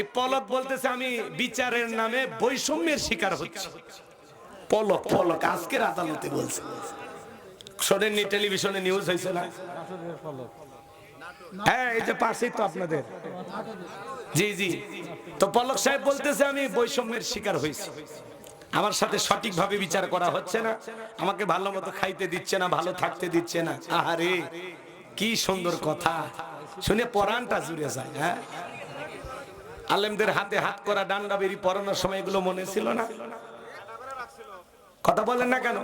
এই পলক বলতেছে আমি বিচারের নামে বৈষম্যের শিকার হচ্ছি। পলক পলক আজকের আদালতে বলছে, শোনেননি? টেলিভিশনে নিউজ হয়েছে না? হ্যাঁ, এই যে পাশেই তো আপনাদের। জি জি, তো পলক সাহেব বলতেছে আমি বৈষম্যের শিকার হয়েছি, আমার সাথে সঠিকভাবে বিচার করা হচ্ছে না, আমাকে ভালো মতো খাইতে দিচ্ছে না, ভালো থাকতে দিচ্ছে না। আহারে কি সুন্দর কথা, শুনে পরাণটা জুড়ে যায়। হ্যাঁ, আলেমদের হাতে হাত করা ডান্ডা বেরি পরানোর সময় এগুলো মনে ছিল না? কথা বলেন না কেন?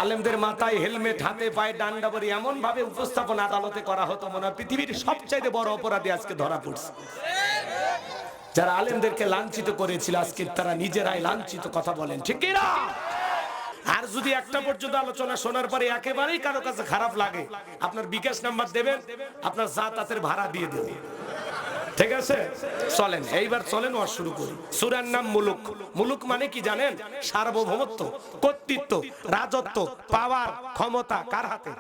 আলেমদের মাথায় হেলমেট, হাতে পায়ে ডান্ডা বেরি এমন ভাবে উপস্থাপন আদালতে করা হতো মনে হয় পৃথিবীর সবচাইতে বড় অপরাধী আজকে ধরা পড়ছে। যারা আলেমদেরকে লাঞ্ছিত করেছিল আজকে তারা নিজেরাই লাঞ্ছিত। কথা বলেন ঠিক কি না? আর যদি একটা পর্যন্ত আলোচনা শোনার পরে একেবারেই কারো কাছে খারাপ লাগে, আপনার বিকাশ নাম্বার দেবেন, আপনার যাতায়াতের ভাড়া দিয়ে দেবেন। ঠিক আছে, চলেন এইবার চলেন ওয়াজ শুরু করি। সূরার নাম মুলুক। মুলুক মানে কি জানেন? সার্বভৌমত্ব, কর্তৃত্ব, রাজত্ব, পাওয়ার, ক্ষমতা কার হাতে?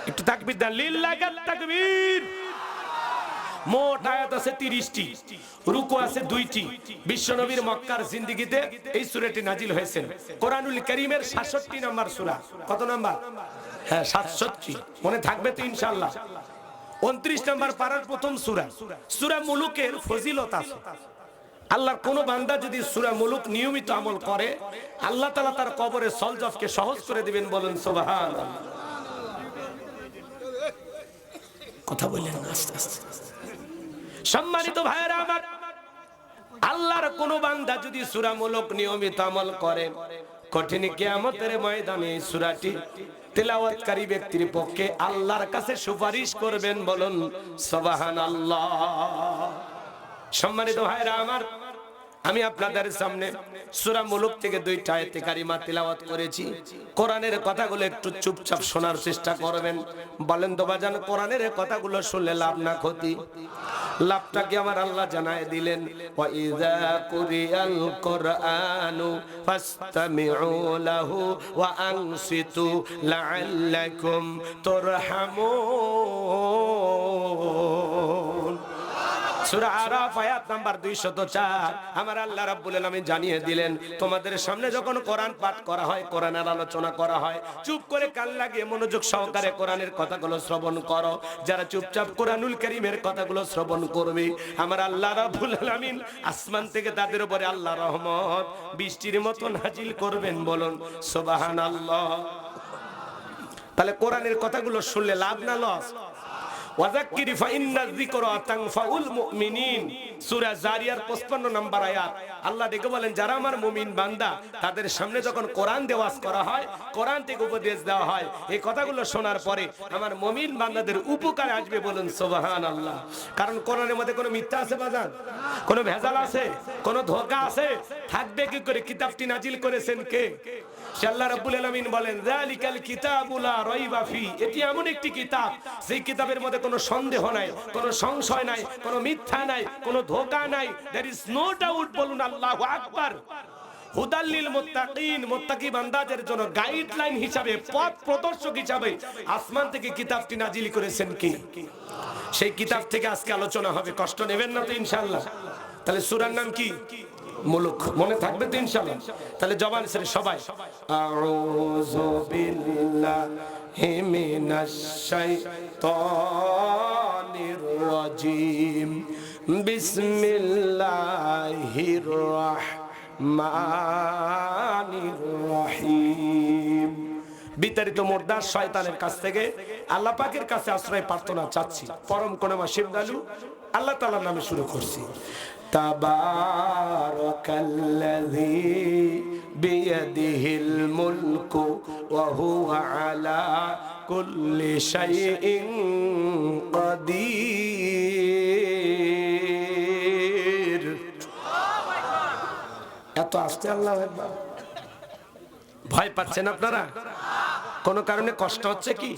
একটু তাকবীর দেন, লিল্লাহি তাকবীর। মোট আয়াত আছে 30টি, রুকু আছে 2টি। বিশ্বনবীর মক্কার জিন্দেগিতে এই সূরাটি নাজিল হয়েছে। কোরআনুল কারীমের 67 নম্বর সূরা। কত নাম্বার? হ্যাঁ 67, মনে থাকবে তো ইনশাআল্লাহ। 29 নম্বর পারার প্রথম সূরা। সূরা মুলুকের ফজিলত আছে। আল্লাহর কোন বান্দা যদি সূরা মুলুক নিয়মিত আমল করে, আল্লাহ তাআলা তার কবরে সলজফকে সহজ করে দিবেন। বলেন সুবহানাল্লাহ। কথা বলেন আস্তে আস্তে। সম্মানিত ভাইয়েরা আমার, আল্লাহর কোন বান্দা যদি সূরা মুলুক নিয়মিত আমল করে, কঠিন কিয়ামতের ময়দানে এই সূরাটি তেলাওয়াতকারী ব্যক্তির পক্ষে আল্লাহর কাছে সুপারিশ করবেন। বলুন সুবহানাল্লাহ। সম্মানিত ভাইরা আমার, আমি আপনাদের সামনে সূরা মুলুক থেকে 2টা আয়াতে কারিমা তেলাওয়াত করেছি। কোরআনের কথাগুলো একটু চুপচাপ শোনার চেষ্টা করবেন। বলেন তো বাজান, কোরআনের কথাগুলো শুনলে লাভ না ক্ষতি? লাভটা কি আমার আল্লাহ জানায় দিলেন, ওয়া ইযা কুরিয়াল কুরআনু ফাসতামিউ লাহু ওয়া আনসিতু লাআল্লাকুম তুরহামুন। সূরা আরাফ আয়াত নাম্বার 204। আমার আল্লাহ রাব্বুল আলামিন জানিয়ে দিলেন, তোমাদের সামনে যখন কোরআন পাঠ করা হয়, কোরআনের আলোচনা করা হয়, চুপ করে কান লাগিয়ে মনোযোগ সহকারে কোরআনের কথাগুলো শ্রবণ করো। যারা চুপচাপ কোরআনুল কারীমের কথাগুলো শ্রবণ করবে, আমার আল্লাহ রাব্বুল আলামিন আসমান থেকে তাদের উপরে আল্লাহ রহমত বৃষ্টির মতো নাজিল করবেন। বলুন সুবহানাল্লাহ। তাহলে কোরআনের কথাগুলো শুনলে লাভ না লস? ওয়াযাক্কির ফাইন্নায যিকরা তানফাউল মুমিনিন। সূরা জারিয়ার 55 নম্বর আয়াত। আল্লাহ ডেকে বলেন, যারা আমার মুমিন বান্দা, তাদের সামনে যখন কোরআন দেওয়াজ করা হয়, কোরআন থেকে উপদেশ দেওয়া হয়, এই কথাগুলো শোনার পরে আমার মুমিন বান্দাদের উপকার আসবে। বলুন সুবহানাল্লাহ। কারণ কোরআনের মধ্যে কোনো মিথ্যা আছে বাজান? কোনো ভেজাল আছে? কোনো ধোঁকা আছে? থাকবে কি করে? কিতাবটি নাজিল করেছেন কে? সে আল্লাহ রাব্বুল আলামিন বলেন, যালিকাল কিতাবু লা রাইবা ফি। এটি এমন একটি কিতাব, সেই কিতাবের মধ্যে কোনো সন্দেহ নাই, কোনো সংশয় নাই, কোনো মিথ্যা নাই, কোনো ধোঁকা নাই। There is no doubt. বলুন আল্লাহু আকবার। হুদাল লিল মুত্তাকিন। মুত্তাকি বান্দাদের জন্য গাইডলাইন হিসাবে, পথ প্রদর্শক হিসাবে আসমান থেকে কিতাবটি নাজিল করেছেন কে? সেই কিতাব থেকে আজকে আলোচনা হবে। কষ্ট নেবেন না তো ইনশাআল্লাহ? তাহলে সূরার নাম কি? মুলুক। মনে থাকবে তো ইনশাআল্লাহ? তাহলে জবান ছেড়ে সবাই আউযু বিল্লাহি মিনাশ শাইতানির রাজিম বিসমিল্লাহির রাহমানির রহিম। বিতাড়িত মুর্দার শয়তানের কাছ থেকে আল্লাহ পাকের কাছে আশ্রয় প্রার্থনা চাচ্ছি। পরম করুণা শিবদালু আল্লাহ তাআলার নামে শুরু করছি। তাবারাকাল্লাযী বিয়াদিহিল মুলকু ওয়া হুয়া আলা কুল্লি শাইইন কাদির। এত আস্তে আল্লাহু আকবার। ভয় পাচ্ছেন আপনারা? কোন কারণে কষ্ট হচ্ছে কি?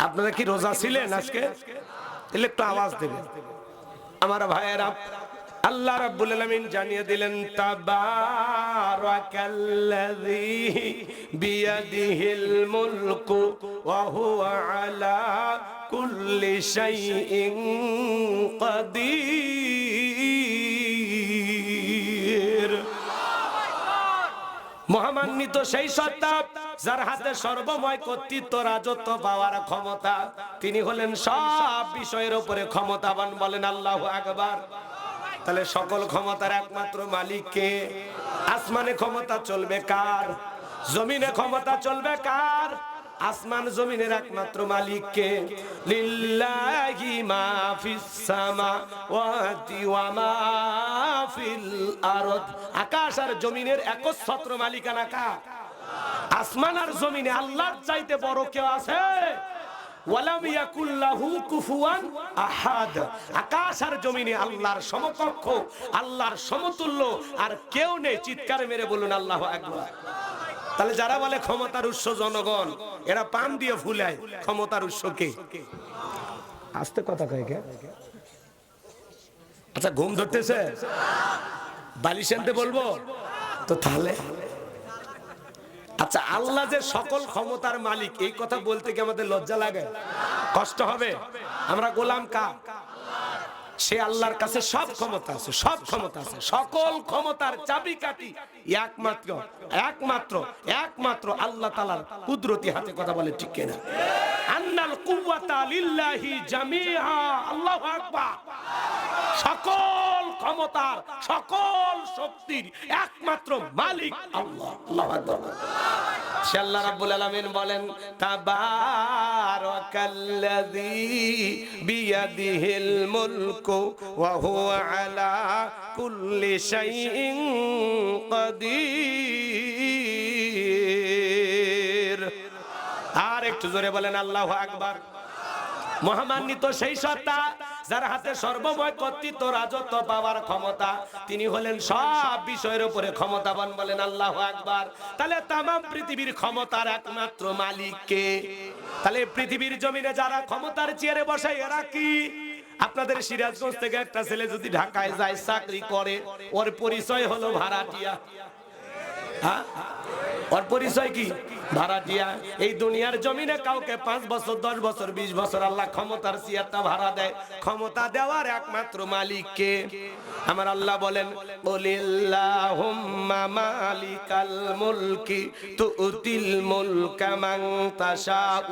আপনারা কি রোজা ছিলেন আজকে? তাহলে একটু আওয়াজ দেবেন আমার ভাইয়েরা। আল্লাহ রাব্বুল আলামিন জানিয়ে দিলেন, তাবারাকাল্লাযী বিয়াদিহিল মুলকু ওয়া হুয়া আলা কুল্লি শাইইন কাদির। মহামান্বিত সেই সত্তা যার হাতে সর্বময় কর্তৃত্ব রাজত্ব পাওয়ার ক্ষমতা, তিনি হলেন সব বিষয়ের উপরে ক্ষমতাবান। বলেন আল্লাহু আকবার। তাহলে সকল ক্ষমতার একমাত্র মালিক কে? আসমানে ক্ষমতা চলবে কার? জমিনে ক্ষমতা চলবে কার? আসমান জমিনের একমাত্র মালিক কে? লিল্লাহি মা ফিস সামাওয়াতি ওয়া মা ফিল আরদ। আকাশ আর জমিনের একচ্ছত্র মালিকানা কার? আসমান আর জমিনে আল্লাহর চাইতে বড় কেউ আছে? ওয়ালাম ইয়াকুল লাহু কুফুয়ান আহাদ। আকাশ আর জমিনে আল্লাহর সমকক্ষ, আল্লাহর সমতুল্য আর কেউ নেই। চিৎকার মেরে বলুন আল্লাহু আকবার। তাহলে যারা বলে ক্ষমতার উৎস জনগণ, এরা পান দিয়ে ফুলায়। ক্ষমতার উৎস কে? আস্তে কথা কয় কে? আচ্ছা ঘুম ধরতেছে, বালিশ আনতে বলবো তো? তাহলে আচ্ছা, আল্লাহ যে সকল ক্ষমতার মালিক, এই কথা বলতে কি আমাদের লজ্জা লাগে? কষ্ট হবে? আমরা গোলাম কার? সে আল্লাহর কাছে সব ক্ষমতা আছে, সব ক্ষমতা আছে। সকল ক্ষমতার চাবিকাঠি একমাত্র একমাত্র একমাত্র আল্লাহ তাআলার কুদরতি হাতে। কথা বলে ঠিক কিনা? আন্নাল কুওয়াতা লিল্লাহি জামিআ। আল্লাহু আকবার। সকল ক্ষমতার, সকল শক্তির একমাত্র মালিক আল্লাহ। আল্লাহু আকবার। সে আল্লাহ রাব্বুল আলামিন বলেন, তাবারাকাল্লাযী বিয়াদিহিল মুলকু ওয়া হুয়া আলা কুল্লি শাইইন কাদির। আর একটু জোরে বলেন আল্লাহু আকবার। মহামান্বিত সেই সত্তা যার হাতে সর্বময় কর্তৃত্ব রাজত্ব পাওয়ার ক্ষমতা, তিনি হলেন সব বিষয়ের উপরে ক্ষমতাবান। বলেন আল্লাহু আকবার। তাহলে তাম পৃথিবীর ক্ষমতার একমাত্র মালিক কে? তাহলে পৃথিবীর জমিনে যারা ক্ষমতার চেয়ারে বসে এরা কি? আপনাদের সিরাজগঞ্জ থেকে একটা ছেলে যদি ঢাকায় যায় চাকরি করে, ওর পরিচয় হলো ভাড়াটিয়া। হ্যাঁ, ওর পরিচয় কি? ভাড়াটিয়া। এই দুনিয়ার জমিনে কাউকে 5 বছর 10 বছর 20 বছর আল্লাহ ক্ষমতার চেয়ারটা ভাড়া দেয়। ক্ষমতা দেওয়ার একমাত্র মালিক কে? আমার আল্লাহ বলেন, কুলিল্লাহুম্মা মালিকাল মুলকি তুতিল মুলকা মান তাশাউ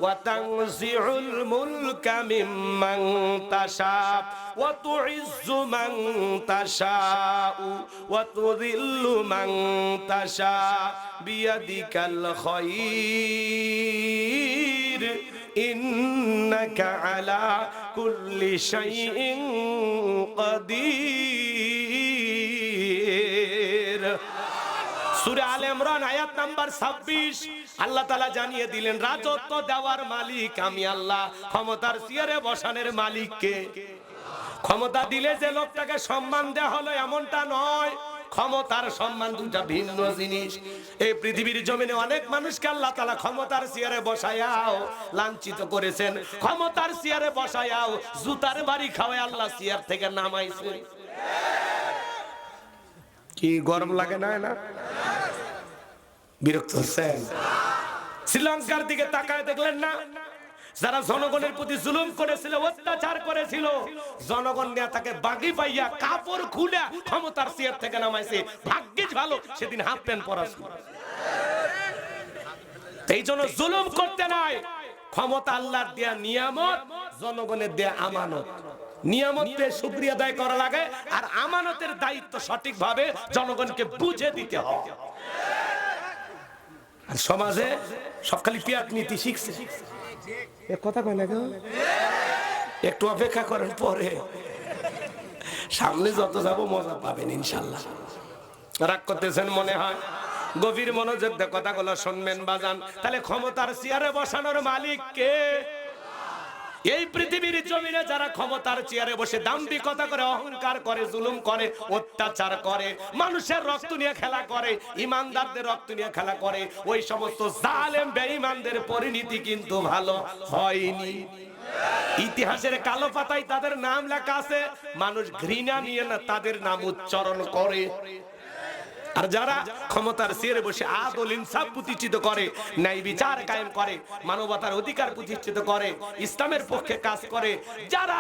ওয়া তানজিউল মুলকা মিম্মান তাশাউ ওয়া তুইজ্জু মান তাশাউ ওয়া তুযিল্লু মান তাশাউ বিয়াদিকাল খায়র ইন্নাকা আলা কুল্লি শাইইন কাদির। সূরা আলে ইমরান আয়াত নাম্বার 26 আল্লাহ তাআলা জানিয়ে দিলেন, রাজত্ব দেওয়ার মালিক আমি আল্লাহ। ক্ষমতার চেয়ারে বসানোর মালিক কে? ক্ষমতা দিলে যে লোকটাকে সম্মান দেওয়া হলো এমনটা নয়। ক্ষমতার সম্মান দুটা ভিন্ন জিনিস। এই পৃথিবীর জমিনে অনেক মানুষকে আল্লাহ তাআলা ক্ষমতার চেয়ারে বসায়াও লাঞ্ছিত করেছেন। ক্ষমতার চেয়ারে বসায়াও জুতার বাড়ি খাওয়ায় আল্লাহ চেয়ার থেকে নামাইছে। কি গরম লাগে না? না বিরক্ত হচ্ছেন? শ্রীলঙ্কার দিকে তাকায় দেখলেন না? যারা জনগণের প্রতি জুলুম করেছিল, অত্যাচার করেছিল, জনগণ নেতাকে বাগি পাইয়া কাপড় খুলে ক্ষমতার চেয়ার থেকে নামাইছে। ভাগ্যিস ভালো সেদিন হাফ প্যান্ট পরা ছিল। এই জন্য জুলুম করতে নাই। ক্ষমতা আল্লাহর দেয়া নিয়ামত, জনগণের দেয়া আমানত। নিয়ামতের শুকরিয়া আদায় করা লাগে, আর আমানতের দায়িত্ব সঠিকভাবে জনগণকে বুঝে দিতে হবে। আর সমাজে সব খালি পিয়াক নীতি শিখছে। কথা কয় না কেন? একটু অপেক্ষা করেন, পরে সামনে যত যাব মজা পাবেন ইনশাল্লাহ। রাগ করতেছেন মনে হয়? গভীর মনোযোগ দিয়ে কথাগুলো শুনবেন বাজান। তাহলে ক্ষমতার চেয়ারে বসানোর মালিক কে? এই পৃথিবীর জমিনে যারা ক্ষমতার চেয়ারে বসে দাম্ভিকতা করে, অহংকার করে, জুলুম করে, অত্যাচার করে, মানুষের রক্ত নিয়ে খেলা করে, ইমানদারদের রক্ত নিয়ে খেলা করে, ওই সমস্ত জালেম বেঈমানদের পরিণতি কিন্তু ভালো হয়নি। ইতিহাসের কালো পাতায় তাদের নাম লেখা আছে। মানুষ ঘৃণা নিয়ে না তাদের নাম উচ্চারণ করে। আর যারা ক্ষমতার চেয়ারে বসে আদল ইনসাফ প্রতিষ্ঠিত করে, ন্যায় বিচার কায়েম করে, মানবতার অধিকার প্রতিষ্ঠিত করে, ইসলামের পক্ষে কাজ করে, যারা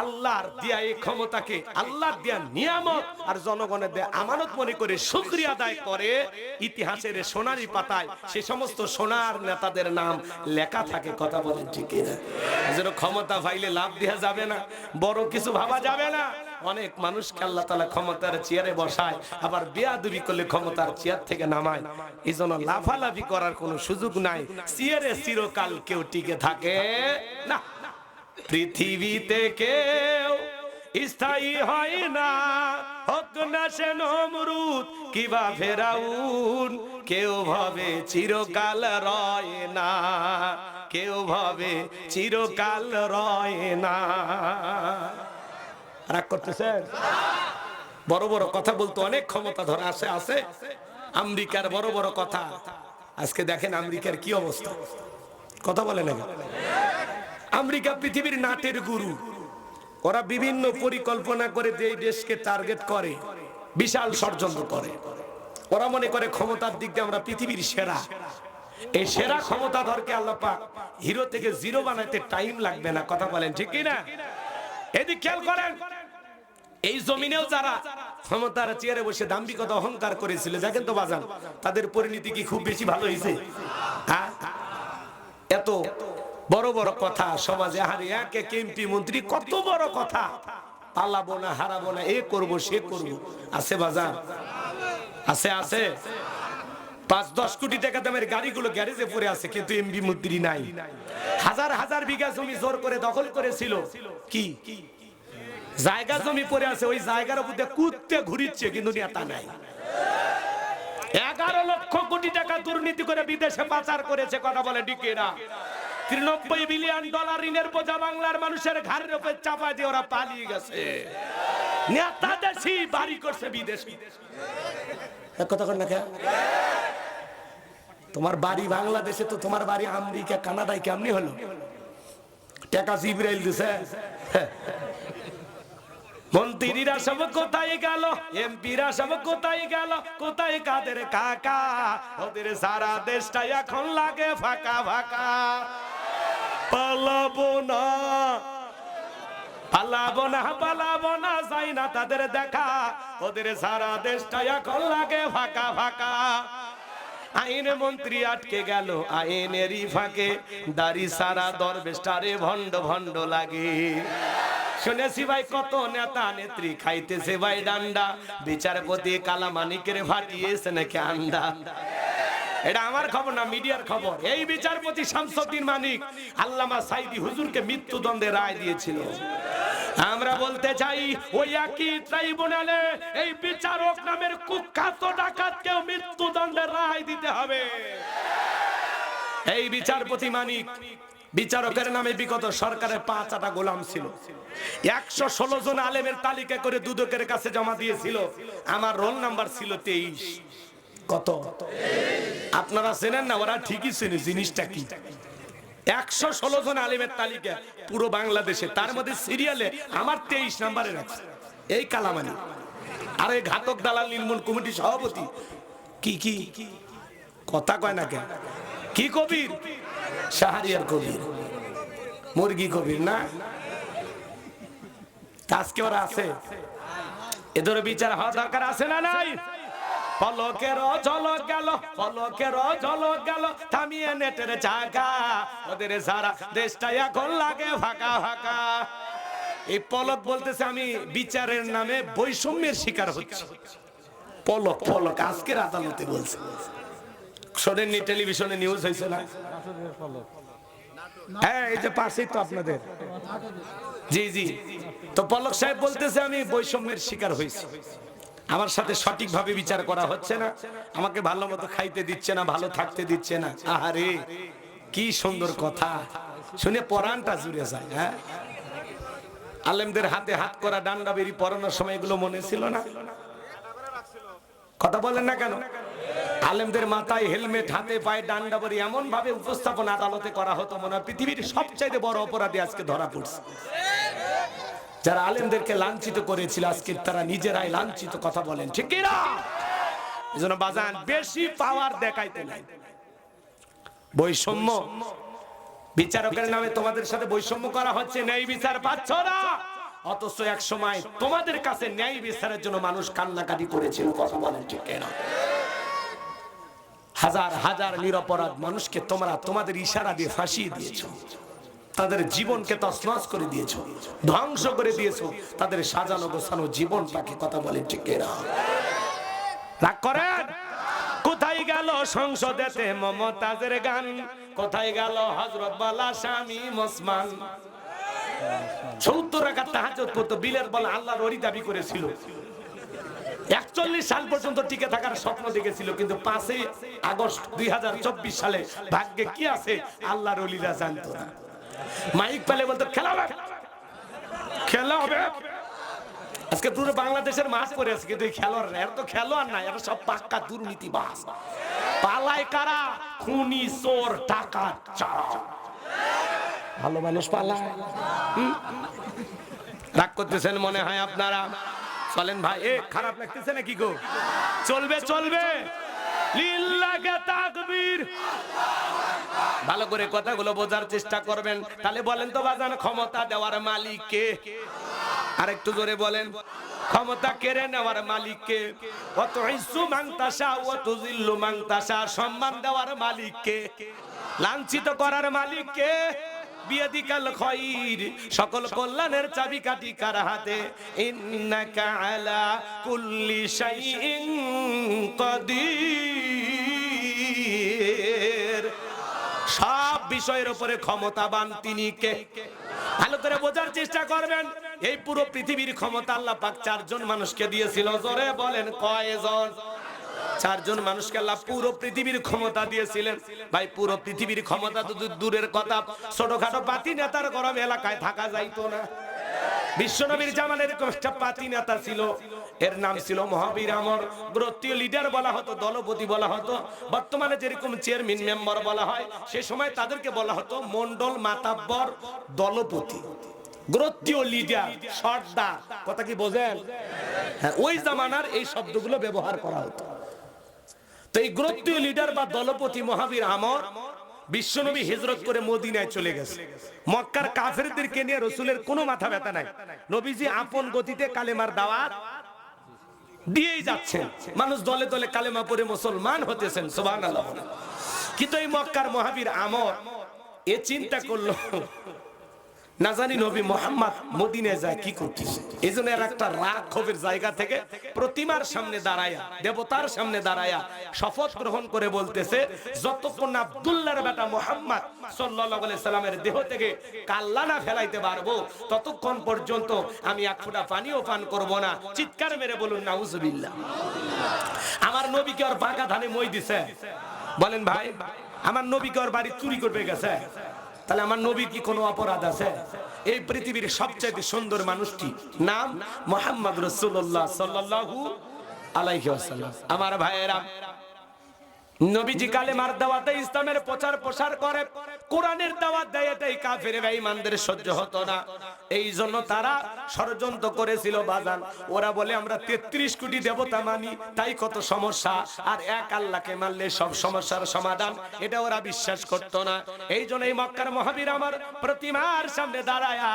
আল্লাহর দেয়া এই ক্ষমতাকে আল্লাহর দেয়া নিয়ামত আর জনগণের দেয়া আমানত মনে করে শুকরিয়া আদায় করে, ইতিহাসের সোনালী পাতায় সে সমস্ত সোনার নেতাদের নাম লেখা থাকে। কথা বলেন ঠিক কিনা? যেন ক্ষমতা পাইলে লাভ দেওয়া যাবে না, বড় কিছু ভাবা যাবে না। অনেক মানুষকে আল্লাহ তাআলা ক্ষমতার চেয়ারে বসায়, আবার বেয়াদবি করলে ক্ষমতার চেয়ার থেকে নামায়। এই জন্য লাফালাফি করার কোনো সুযোগ নাই। চেয়ারে চিরকাল কেউ টিকে থাকে না। পৃথিবীতে কেউ স্থায়ী হয় না, হোক না সে নমরুদ কিবা ফেরাউন। কেউ ভাবে চিরকাল রয় না, কেউ ভাবে চিরকাল রয় না। রাগ করতেছেন? বড় বড় কথা বলতো অনেক ক্ষমতা ধরা আছে আমেরিকার বড় বড় কথা। আজকে দেখেন আমেরিকার কি অবস্থা, কথা বলে না। আমেরিকা পৃথিবীর নাটের গুরু। ওরা বিভিন্ন পরিকল্পনা করে যে দেশকে টার্গেট করে, বিশাল ষড়যন্ত্র করে। ওরা মনে করে ক্ষমতার দিক দিয়ে আমরা পৃথিবীর সেরা। এই সেরা ক্ষমতাধরকে আল্লাহ পাক হিরো থেকে জিরো বানাইতে টাইম লাগবে না। কথা বলেন ঠিক কি না? এদিক খেয়াল করেন, এই জমিনেও যারা ক্ষমতার চেয়ারে বসে দাম্ভিকতা অহংকার করেছিল, দেখেন তো বাজান, তাদের পরিণতি কি খুব বেশি ভালো হয়েছে? এত বড় বড় কথা সমাজে, হারে এক এক এমপি মন্ত্রী, কত বড় কথা, পালাবো না, হারাবো না, এ করবো সে করবো, আছে বাজার? আছে আছে 5-10 কোটি টাকা দামের গাড়িগুলো গ্যারেজে পড়ে আছে, কিন্তু এমপি মন্ত্রী নাই। হাজার হাজার বিঘা জমি জোর করে দখল করেছিল, কি জায়গা জমি পড়ে আছে, ওই জায়গার উপর দিয়ে কুত্তে ঘুরিচ্ছে, কিন্তু নেতা নাই। 11 লক্ষ কোটি টাকা দুর্নীতি করে বিদেশে পাচার করেছে। কথা বলে ঠিক না? 93 বিলিয়ন ডলার ঋণের বোঝা বাংলার মানুষের ঘাড়ের উপর চাপা দিয়ে ওরা পালিয়ে গেছে। নেতা দেশি, বাড়ি করছে বিদেশি। কথা কর না কে? তোমার বাড়ি বাংলাদেশে, তো তোমার বাড়ি আমেরিকা কানাডায় কেমনি হলো? টাকা জিব্রাইল দিছে। মন্ত্রীরা সব কোথায় গেল, এমপিরা সব কোথায় গেল, কোথায় কাদের কাকা? ওদের সারা দেশটা এখন লাগে ফাঁকা ফাঁকা। পালাবো না, পালাবো না, পালাবো না, যাই না তাদের দেখা। ওদের সারা দেশটা এখন লাগে ফাঁকা ফাঁকা। আইন মন্ত্রী আটকে গেল আইনেরই ফাঁকে, দাড়ি সারা দরবেশটারে ভণ্ড ভণ্ড লাগে। শুনেছি ভাই কত নেতা নেত্রী খাইতেছে ভাই ডান্ডা, বিচারপতি কালামানিকের ফাটিয়েছে নাকি আন্ডা। এটা আমার খবর না, মিডিয়ার খবর। এই বিচারপতি শামসুদ্দিন মানিক আল্লামা সাইদি হুজুরকে মৃত্যুদণ্ডে রায় দিয়েছিল। আমরা বলতে চাই, ওই একই ট্রাইব্যুনালে এই বিচারক নামের কুখ্যাত ডাকাতকেও মৃত্যুদণ্ডের রায় দিতে হবে। এই বিচারপতি মানিক বিচারকের নামে বিগত সরকারের 5 আটা গোলাম ছিল। 116 জন আলেমের তালিকা করে দুদকের কাছে জমা দিয়েছিল। আমার রোল নাম্বার ছিল 23। কত? আপনারা চেনেন না, ওরা ঠিকই চেনে জিনিসটা কি। 116 জন আলেমের তালিকা পুরো বাংলাদেশে, তার মধ্যে সিরিয়ালে আমার 23 নাম্বারে রাখছে এই কালামানি। আর এই ঘাতক দালাল নির্মূল কমিটি সভাপতি কি কি কথা কয় না কেন? কি কবির? শাহরিয়ার কবির, মুরগি কবির না? আজকে ওরা আছে, এদের বিচার হওয়া দরকার আছে না নাই? পলকের ঝলক গেল, পলকের ঝলক গেল, থামিয়ে নেটের চাকা। ওদের সারা দেশটা এখন লাগে ফাঁকা ফাঁকা। এই পলক বলতেছে আমি বিচারের নামে বৈষম্যের শিকার হচ্ছি। পলক পলক আজকের আদালতে বলছে, শোনেননি? টেলিভিশনে নিউজ হয়েছে না? হ্যাঁ, এই যে পাশেই তো আপনাদের। জি জি, তো পলক সাহেব বলতেছে আমি বৈষম্যের শিকার হয়েছি, আমার সাথে সঠিকভাবে বিচার করা হচ্ছে না, আমাকে ভালো মতো খাইতে দিচ্ছে না, ভালো থাকতে দিচ্ছে না। আহারে কি সুন্দর কথা, শুনে পরাণটা জুড়ে যায়। হ্যাঁ, আলেমদের হাতে হাত করা ডান্ডা বেরি পরানোর সময় এগুলো মনে ছিল না? কথা বলেন না কেন? আলেমদের মাথায় হেলমেট, হাতে পায়ে ডান্ডা বেরি এমন ভাবে উপস্থাপন আদালতে করা হতো, মনে হয় পৃথিবীর সবচাইতে বড় অপরাধী আজকে ধরা পড়ছে। যারা আলেমদেরকে লাঞ্ছিত করেছিল আজকে তারা নিজেরাই লাঞ্ছিত। কথা বলেন ঠিক কি না? এজন্য বাজান বেশি পাওয়ার দেখাইতে নাই। বৈষম্য, বিচারকের নামে তোমাদের সাথে বৈষম্য করা হচ্ছে, নেই বিচার পাচ্ছ না। অথচ এক সময় তোমাদের কাছে ন্যায় বিচারের জন্য মানুষ কান্নাকাটি করেছিল। কথা বলেন ঠিক কিনা? হাজার হাজার নিরপরাধ মানুষকে তোমরা তোমাদের ইশারা দিয়ে ফাঁসিয়ে দিয়েছো, তাদের জীবনকে তছনছ করে দিয়েছো, ধ্বংস করে দিয়েছো তাদের সাজানো গোছানো জীবনটাকে। কথা বলেন ঠিক কিনা? রাগ করেন? কোথায় গেল সংসদেতে মমতাজের গান? কোথায় গেল হযরত বালা স্বামী ওসমান? 70 রাকাত তাহাজ্জুদ পড়তো, বিলের বলে আল্লাহর ওলি দাবি করেছিল। 41 সাল পর্যন্ত টিকে থাকার স্বপ্ন দেখেছিল, কিন্তু 5 আগস্ট 2024 সালে ভাগ্যে কি আছে আল্লাহর ওলিরা জানতো না। মাইক পেলে বলতো খেলা হবে, খেলা হবে। আজকে পুরো বাংলাদেশের মাঠ পড়ে আছে, কিন্তু এই খেলোয়াড় এর তো খেলোয়াড় নাই, এরা সব পাক্কা দুর্নীতিবাজ। পালায় কারা? খুনি, চোর, টাকা চারা। ভালো মানুষ পালায়। রাগ করতেছেন মনে হয় আপনারা? চলেন ভাই, এ খারাপ লাগতেছে নাকি গো? চলবে চলবে, লিল্লাহি তাকবীর। ভালো করে কথাগুলো বোঝার চেষ্টা করবেন। তাহলে বলেন তো বাজান, ক্ষমতা দেওয়ার মালিক কে? আরেকটু জোরে বলেন, ক্ষমতা কেড়ে নেওয়ার মালিক কে? ওয়া তুইজ্জু মান তাশা ওয়া তুযিল্লু মান তাশা। সম্মান দেওয়ার মালিক কে? লাঞ্ছিত করার মালিক কে? বিয়াদিকাল খায়র। সকল কল্যাণের চাবিকাঠি কার হাতে? ইন্নাকা আলা কুল্লি শাইইন কাদির। সব বিষয়ের উপরে ক্ষমতাবান তিনি কে? ভালো করে বোঝার চেষ্টা করবেন। এই পুরো পৃথিবীর ক্ষমতা আল্লাহ পাক 4 জন মানুষকে দিয়েছিল। জোরে বলেন কয়জন? 4 জন মানুষকে আল্লাহ পুরো পৃথিবীর ক্ষমতা দিয়েছিলেন। ভাই পুরো পৃথিবীর ক্ষমতা তো দূরের কথা, ছোটখাটো পাতি নেতার গরম এলাকায় থাকা যাইতো না। বিশ্বনবীর জামানের এরকম একটা পাতি নেতা ছিল, এর নাম ছিল মহাবীর আমর। গোত্রীয় লিডার বলা হতো, দলপতি বলা হতো। বর্তমানে যেরকম চেয়ারম্যান মেম্বার বলা হয়, সে সময় তাদেরকে বলা হতো মন্ডল মাতাব্বর দলপতি, গোত্রীয় লিডার, সর্দার। কথা কি বোঝেন? হ্যাঁ, ওই জামানার এই শব্দগুলো ব্যবহার করা হতো। তো এই গোত্রীয় লিডার বা দলপতি মহাবীর আমর বিশ্বনবী হিজরত করে মদিনায় চলে গেছে। মক্কার কাফেরদেরকে নিয়ে রাসূলের কোনো মাথা ব্যথা নাই। নবীজি আপন গতিতে কালেমার দাওয়াত দিয়েই যাচ্ছেন, মানুষ দলে দলে কালেমা পড়ে মুসলমান হতেছেন। সুবহানাল্লাহ। কিন্তু এই মক্কার মহাবীর আমর এ চিন্তা করলো, না জানি নবী মুহাম্মদ মদিনায় যায় কি করতেছে। এইজন্য এর একটা রাগ ক্ষোভের জায়গা থেকে প্রতিমার সামনে দাঁড়ায়া, দেবতার সামনে দাঁড়ায়া শপথ গ্রহণ করে বলতেছে, যতক্ষণ আব্দুল্লাহর বেটা মুহাম্মদ সাল্লাল্লাহু আলাইহি সাল্লামের দেহ থেকে কাল্লা না ফেলাইতে পারবো, ততক্ষণ পর্যন্ত আমি এক ফোঁটা পানিও পান করব না। চিৎকার মেরে বলুন নাউজুবিল্লাহ। আমার নবীকে আর বাঁকা ধানে মই দিছে? বলেন ভাই, আমার নবীকে আর বাড়ি চুরি করবে গেছে? তাহলে আমার নবীর কি কোনো অপরাধ আছে? এই পৃথিবীর সবচেয়ে সুন্দর মানুষটি নাম মুহাম্মদ রাসূলুল্লাহ সাল্লাল্লাহু আলাইহি ওয়াসাল্লাম। আমার ভাইয়েরা, নবীজি কালেমার দাওয়াতে ইসলামের প্রচার প্রসার করে, কোরআনের দাওয়াত দেয়, এটাই কাফের বেঈমানদের সহ্য হতো না। এই জন্য তারা ষড়যন্ত্র করেছিল বাজান। ওরা বলে আমরা 33 কোটি দেবতা মানি, তাই কত সমস্যা, আর এক আল্লাহকে মানলে সব সমস্যার সমাধান, এটা ওরা বিশ্বাস করত না। এই জন্য এই মক্কার মহাবীর আমার প্রতিমার সামনে দাঁড়ায়া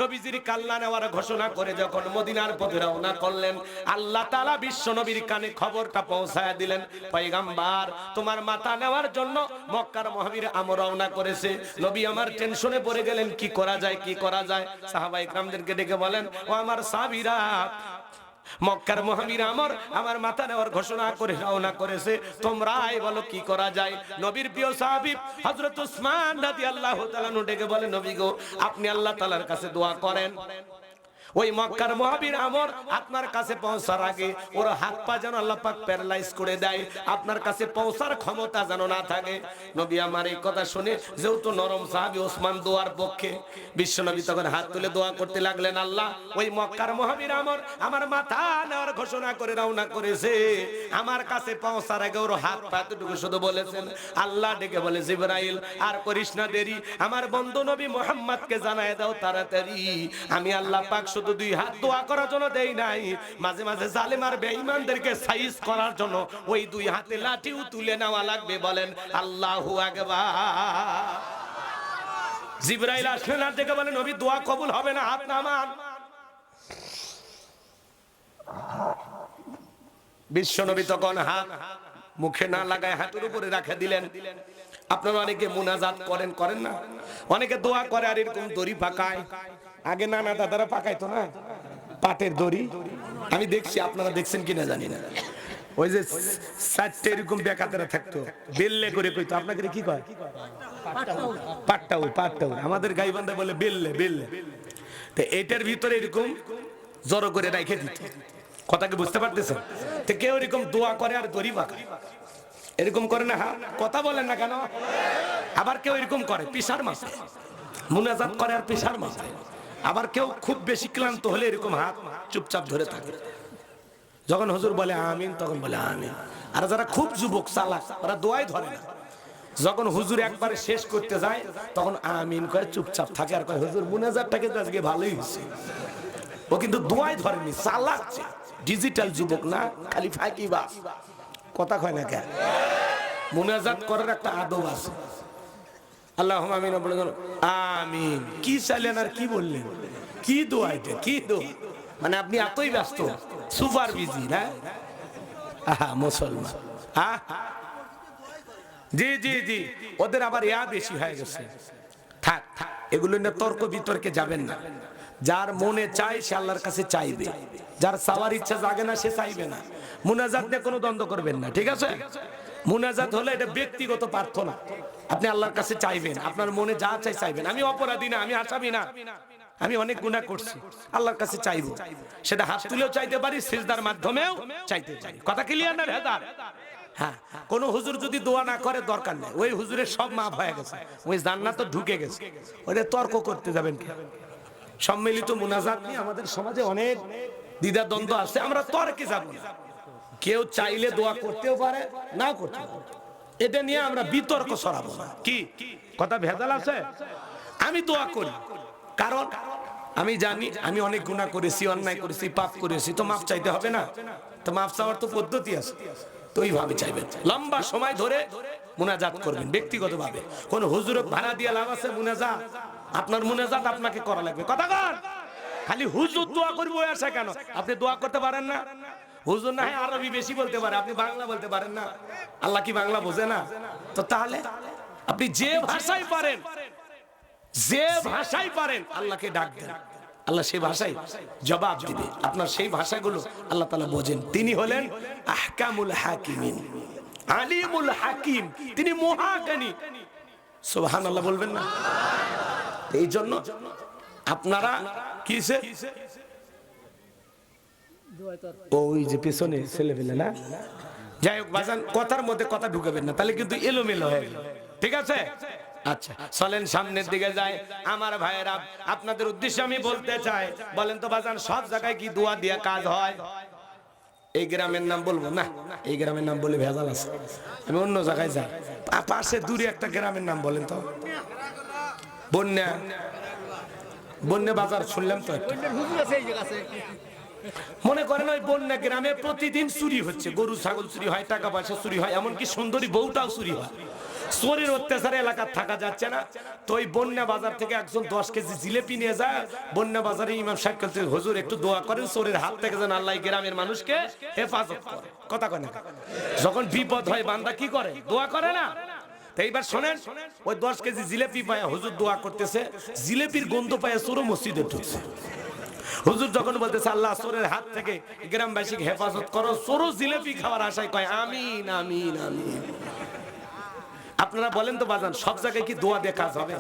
নবীজির কাল্লা নেওয়ার ঘোষণা করে যখন মদিনার পথে রওনা করলেন, আল্লাহ তাআলা বিশ্ব নবীর কানে খবরটা পৌঁছায়া দিলেন, পয়গম্বর তোমার মাথা নেওয়ার জন্য মক্কার মহাবীর আমর রওনা করেছে। নবী আমার টেনশনে পড়ে গেলেন, কি করা যায়, কি করা যায়। সাহাবায়ে কিরামদেরকে ডেকে বলেন, ও আমার সাহাবীরা, মক্কার মহাবীর আমর আমার মাথা নেওয়ার ঘোষণা করে রওনা করেছে, তোমরাই বলো কি করা যায়। নবীর প্রিয় সাহাবী হযরত উসমান রাদিয়াল্লাহু তাআলা আনহু ডেকে বলে, নবী গো, আপনি আল্লাহ তাআলার কাছে দোয়া করেন, ওই মক্কার মহাবীর আমর আপনার কাছে পৌঁছার আগে ওর হাত পা যেন আল্লাহ পাক প্যারালাইজ করে দেয়, আপনার কাছে পৌঁছার ক্ষমতা যেন না থাকে। নবী আমার এই কথা শুনে, যেহেতু নরম সাহাবী ওসমান দোয়ার পক্ষে, বিশ্বনবী তখন হাত তুলে দোয়া করতে লাগলেন, আল্লাহ ওই মক্কার মহাবীর আমর আমার মাথা নেওয়ার ঘোষণা করে রওনা করেছে, আমার কাছে পৌঁছার আগে ওর হাত পা এতটুকু শুধু বলেছেন। আল্লাহ ডেকে বলে, জিবরাইল আর করিস না দেরি, আমার বন্ধু নবী মুহাম্মদকে জানায় দাও তাড়াতাড়ি, আমি আল্লাহ পাক শুধু 2 হাত দোয়া করার জন্য দেই নাই, মাঝে মাঝে জালেম আর বেঈমানদেরকে সাইজ করার জন্য ওই 2 হাতে লাঠিও তুলে নেওয়া লাগবে। বলেন আল্লাহু আকবার। জিবরাইল আসলেন আর দেখে বলেন, নবী দোয়া কবুল হবে না, হাত নামান। বিশ্বনবী তখন হাত মুখে না লাগায় হাতের উপরে রাখে দিলেন। আপনারা অনেকে মুনাজাত করেন, করেন না? অনেকে দোয়া করে আর এরকম দড়ি পাকায়। আগে নানা দাদারা পাকাইতো না পাটের দড়ি, আমি দেখছি, আপনারা দেখছেন কিনা জানি না। ওই যে চারটে এরকম বেকাতেরা থাকতো, বেল্লে করে কইতো। আপনাকে কি কয়? পাট্টাউল। পাট্টাউল আমাদের গাইবান্ধায় বলে বেল্লে। বেল্লে তো এটার ভিতরে এরকম জড়ো করে রেখে দিত। কথা কি বুঝতে পারতেছেন? তো কেউ এরকম দোয়া করে আর দড়ি পাকায়, এরকম করে না? হ্যাঁ, কথা বলেন না কেন? আবার কেউ এরকম করে পিসার মাসে মুনাজাত করে আর পিসার মাসে। আবার কেউ খুব বেশি ক্লান্ত হলে এরকম হাত চুপচাপ ধরে থাকে, যখন হুজুর বলে আমিন তখন বলে আমিন। আর যারা খুব যুবক চালাক ওরা দোয়াই ধরে না, যখন হুজুর একবারে শেষ করতে যায় তখন আমিন করে চুপচাপ থাকে আর কয় হুজুর মুনাজাতটাকে তো আজকে ভালোই হয়েছে। ও কিন্তু দোয়াই ধরেনি, চালাক, ডিজিটাল যুবক না, খালি ফাঁকিবাজ। কথা কয় না কেন? মুনাজাত করার একটা আদব আছে। আল্লাহুম্মা আমিন বলে আমিন কি চাইলেন আর কি বললেন? কি দোয়া এটা? কি দোয়া? মানে আপনি এতই ব্যস্ত, সুপার বিজি না? আহা মুসলমান, জি জি জি, ওদের আবার ইয়া বেশি হয়ে গেছে। থাক থাক, এগুলো নিয়ে তর্ক বিতর্কে যাবেন না। যার মনে চায় সে আল্লাহর কাছে চাইবে, যার চাওয়ার ইচ্ছা জাগে না সে চাইবে না। মুনাজাত নিয়ে কোনো দ্বন্দ্ব করবেন না, ঠিক আছে? মুনাজাত হলো এটা ব্যক্তিগত প্রার্থনা, আপনি আল্লাহর কাছে চাইবেন, আপনার মনে যা চাই চাইবেন। আমি অপরাধী না, আমি আসামি না, আমি অনেক গুনাহ করছি, আল্লাহর কাছে চাইবো। সেটা হাত তুলেও চাইতে পারি, সিজদার মাধ্যমেও চাইতে চাই। কথা ক্লিয়ার না ভেদার? হ্যাঁ, কোন হুজুর যদি দোয়া না করে দরকার নেই, ওই হুজুরের সব মাফ হয়ে গেছে, ওই জান্নাত তো ঢুকে গেছে, ওটা তর্ক করতে যাবেন কি? সম্মিলিত মুনাজাত নিয়ে আমাদের সমাজে অনেক দ্বিধা দ্বন্দ্ব আছে, আমরা তর্কে যাব না। কেউ চাইলে দোয়া করতেও পারে, নাও করতে পারে, এটা নিয়ে আমরা বিতর্ক ছড়াবো না। কি কথা ভেজাল আছে? আমি দোয়া করি কারণ আমি জানি আমি অনেক গুনাহ করেছি, অন্যায় করেছি, পাপ করেছি, তো মাফ চাইতে হবে না? তো মাফ চাওয়ার তো পদ্ধতি আছে, তো এইভাবে চাইবেন। লম্বা সময় ধরে মুনাজাত করবেন ব্যক্তিগতভাবে, কোন হুজুরক ভাড়া দিয়ে লাভ আছে? মুনাজাত আপনার মুনাজাত আপনাকে করা লাগবে। কথা কর, খালি হুজুর দোয়া করবো আসে কেন? আপনি দোয়া করতে পারেন না? হুজুর না হয় আরবি বেশি বলতে পারে, আপনি বাংলা বলতে পারেন না? আল্লাহ কি বাংলা বোঝে না? তো তাহলে আপনি যে ভাষায় পারেন, যে ভাষায় পারেন আল্লাহকে ডাক দেন, আল্লাহ সেই ভাষায় জবাব দিবে। আপনার সেই ভাষাগুলো আল্লাহ তাআলা বোঝেন। তিনি হলেন আহকামুল হাকিমিন, আলিমুল হাকিম, তিনি মহাজ্ঞানী। সুবহানাল্লাহ বলবেন না? এই জন্য আপনারা কিসে ওই যে পেছনে ছেলে পেলে না, যাই হোক বাজান, কথার মধ্যে কথা ঢুকাবেন না, তাহলে কিন্তু এলোমেলো হয়ে গেল, ঠিক আছে? আচ্ছা চলেন সামনের দিকে যাই। আমার ভাইয়েরা, আপনাদের উদ্দেশ্যে আমি বলতে চাই, বলেন তো বাজান, সব জায়গায় কি দোয়া দিয়া কাজ হয়? এই গ্রামের নাম বলবো না, এই গ্রামের নাম বলে ভেজাল আছে, আমি অন্য জায়গায় যাই। পাশে দূরে একটা গ্রামের নাম বলেন তো। বন্যা, বন্যা বাজার শুনলাম তো, মনে করেন ওই বন্যা গ্রামে প্রতিদিন চুরি হচ্ছে, গরু ছাগল চুরি হয়, টাকা পয়সা চুরি হয়, এমনকি সুন্দরী বউটাও চুরি হয়। চোরের অত্যাচারে এলাকা থাকা যাচ্ছে না, তো ওই বন্যা বাজার থেকে একজন 10 কেজি জিলেপি নিয়ে যায়। বন্যা বাজারে ইমাম সাহেব বলতে, হুজুর একটু দোয়া করেন চোরের হাত থেকে যেন আল্লাহ গ্রামের মানুষকে হেফাজত করে। কথা কয় না? যখন বিপদ হয় বান্দা কি করে? দোয়া করে না? এইবার শোনেন, ওই 10 কেজি জিলেপি পায়, হুজুর দোয়া করতেছে, জিলেপির গন্ধ পায় চোর মসজিদে ঢুকছে। হুজুর যখন বলতেছে আল্লাহ চোরের হাত থেকে গ্রামবাসীকে হেফাজত করো, চোর জিলেপি খাওয়ার আশায় কয় আমিন আমিন আমিন। আপনারা বলেন তো বাজান, সব জায়গায় কি দোয়া দিয়ে কাজ হবে?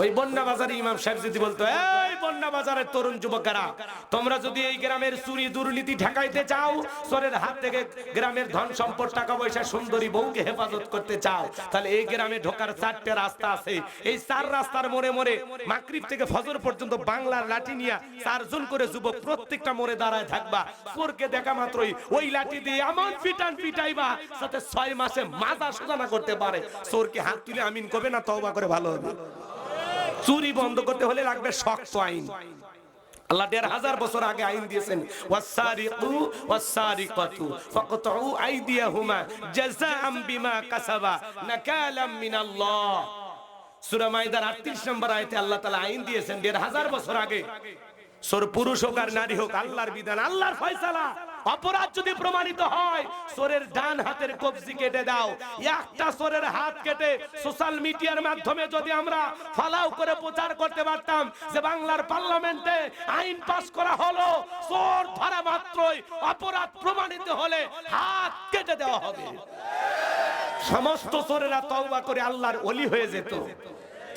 ওই বন্যা বাজারে ইমাম সাহেব যদি বলতো, এই বন্যা বাজারের তরুণ যুবকেরা, তোমরা যদি এই গ্রামের চুরি দুর্নীতি ঠেকাইতে চাও, চোরের হাত থেকে গ্রামের ধন সম্পদ টাকা পয়সা সুন্দরী বউকে হেফাজত করতে চাও, তাহলে এই গ্রামে ঢোকার 4টে রাস্তা আছে। এই 4 রাস্তার মোড়ে মোড়ে মাগরিব থেকে ফজর পর্যন্ত বাংলার লাঠি নিয়ে 4 জন করে যুবক প্রত্যেকটা মোড়ে দাঁড়ায় থাকবা। চোরকে দেখা মাত্রই ওই লাঠি দিয়ে এমন পিটান পিটাইবা যাতে 6 মাসে মাজা সোজা না করতে পারে। চোরকে হাত তুলে আমিন করবে না, তওবা করে ভালো হবে। চুরি বন্ধ করতে হলে লাগবে শক্ত আইন। আল্লাহ 1500 বছর আগে আইন দিয়েছেন, ওয়াসারিকু ওয়াসারিকাতু ফাকতাউ আইদিয়াহুমা জাযাআম বিমা কাসাবা নাকালাম মিনাল্লাহ। সূরা মাইদার 38 নম্বর আয়াতে আল্লাহ তাআলা আইন দিয়েছেন 1500 বছর আগে। চোর পুরুষ হোক আর নারী হোক, আল্লাহর বিধান, আল্লাহর ফয়সালা। অপরাধ যদি প্রমাণিত হয়, চোরের ডান হাতের কবজি কেটে দাও। একটা চোরের হাত কেটে সোশ্যাল মিডিয়ার মাধ্যমে যদি আমরা ফলাও করে প্রচার করতে পারতাম যে বাংলার পার্লামেন্টে আইন পাস করা হলো, চোর ধরা মাত্রই অপরাধ প্রমাণিত হলে হাত কেটে দেওয়া হবে, সমস্ত চোরেরা তওবা করে আল্লাহর ওলি হয়ে যেত।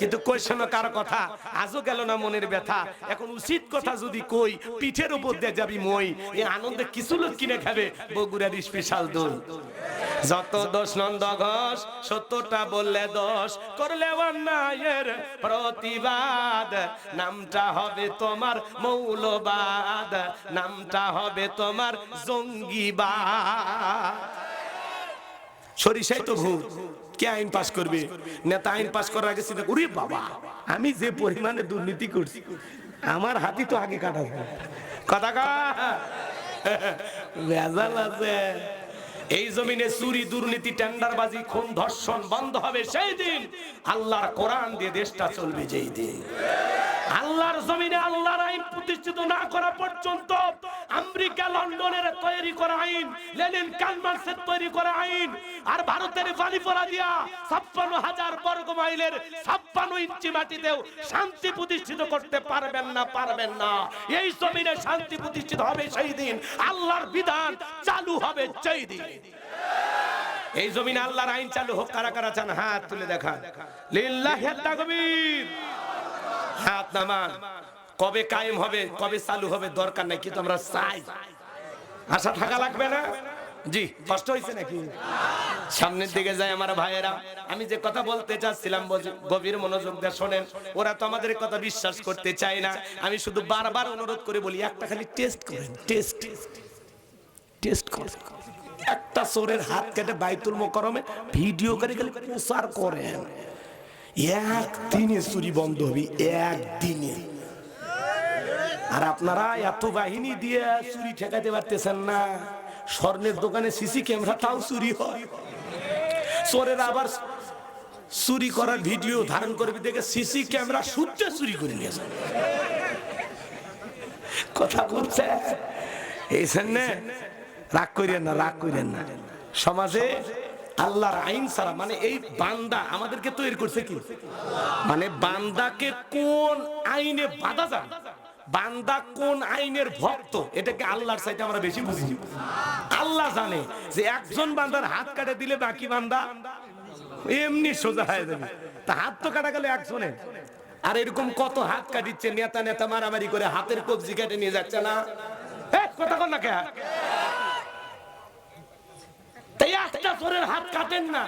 কিন্তু কই শোনো কার কথা, আজও গেল না মনের ব্যথা। এখন উচিত কথা যদি কই, পিঠের উপর দিয়ে যাবি মই। এই আনন্দে কিছু লোক কিনে খাবে বগুড়ার স্পেশাল দোল। যত দোষ নন্দ ঘোষ, সত্যটা বললে দোষ, করলে অন্যায়ের প্রতিবাদ, নামটা হবে তোমার মৌলবাদ, নামটা হবে তোমার জঙ্গিবাদ। সরিষাই তো ভূত, কে আইন পাস করবে? নেতা আইন পাস করার আগে চিন্তা করি, বাবা আমি যে পরিমাণে দুর্নীতি করছি, আমার হাতি তো আগে কাটা যায়। কথা কা ভেজাল আছে। এই জমিনে চুরি, দুর্নীতি, টেন্ডারবাজি, খুন, ধর্ষণ বন্ধ হবে সেই দিন। আল্লাহর কোরআন দিয়ে দেশটা চলবে যেই দিন। আল্লাহর জমিনে আল্লাহর আইন প্রতিষ্ঠিত না করা পর্যন্ত আমেরিকা লন্ডনের তৈরি করা আইন, লেনিন কালমার্সের তৈরি করা আইন, আর ভারতের বালিপোরা দিয়া 56,000 বর্গ মাইলের 56 ইঞ্চি মাটিতেও শান্তি প্রতিষ্ঠিত করতে পারবেন না, পারবেন না। এই জমিনে শান্তি প্রতিষ্ঠিত হবে সেই দিন, আল্লাহর বিধান চালু হবে সেই দিন। এই জমিনে আল্লাহর আইন চালু হোক। কারা কারা চান হাত তুলে দেখান। লিল্লাহি তাকবীর। হাত নামান। কবে কায়েম হবে, কবে চালু হবে দরকার নাই, কিন্তু আমরা চাই। আশা থাকা লাগবে না? জি, কষ্ট হয়েছে নাকি? সামনের দিকে যায় আমার ভাইয়েরা। আমি যে কথা বলতে চাচ্ছিলাম গভীর মনোযোগ দিয়ে শোনেন। ওরা তো আমাদের কথা বিশ্বাস করতে চায় না। আমি শুধু বারবার অনুরোধ করে বলি, একটা খালি টেস্ট করেন, টেস্ট করেন। একটা চোরের হাত কেটে বাইতুল মোকাররমে ভিডিও করে গেলে প্রচার করেন, একদিনে চুরি বন্ধ হবে, একদিনে। আর আপনারা এত বাহিনী দিয়ে চুরি ঠেকাতে পারতেছেন না। স্বর্ণের দোকানে সিসি ক্যামেরা, তাও চুরি হয়। চোরেরা আবার চুরি করার ভিডিও ধারণ করবে দেখে সিসি ক্যামেরা সূত্রে চুরি করে নিয়েছে। কথা বলছে এই জন্য রাগ করেন না, রাগ করেন না। সমাজে আল্লাহর আইন ছাড়া, মানে এই বান্দা আমাদেরকে তৈরি করছে কি, মানে বান্দাকে কোন আইনে বাধা যান, বান্দা কোন আইনের ভক্ত, এটাকে আল্লাহর চাইতে আমরা বেশি বুঝি। আল্লাহ জানে যে একজন বান্দার হাত কাটে দিলে বাকি বান্দা এমনি সোজা হয়ে যাবে। তা হাত তো কাটা গেল একজনের, আর এরকম কত হাত কাটিচ্ছে, নেতা নেতা মারামারি করে হাতের কবজি কেটে নিয়ে যাচ্ছে না। কথা কর না কে? তাই একটা চোরের হাত কাটেন না।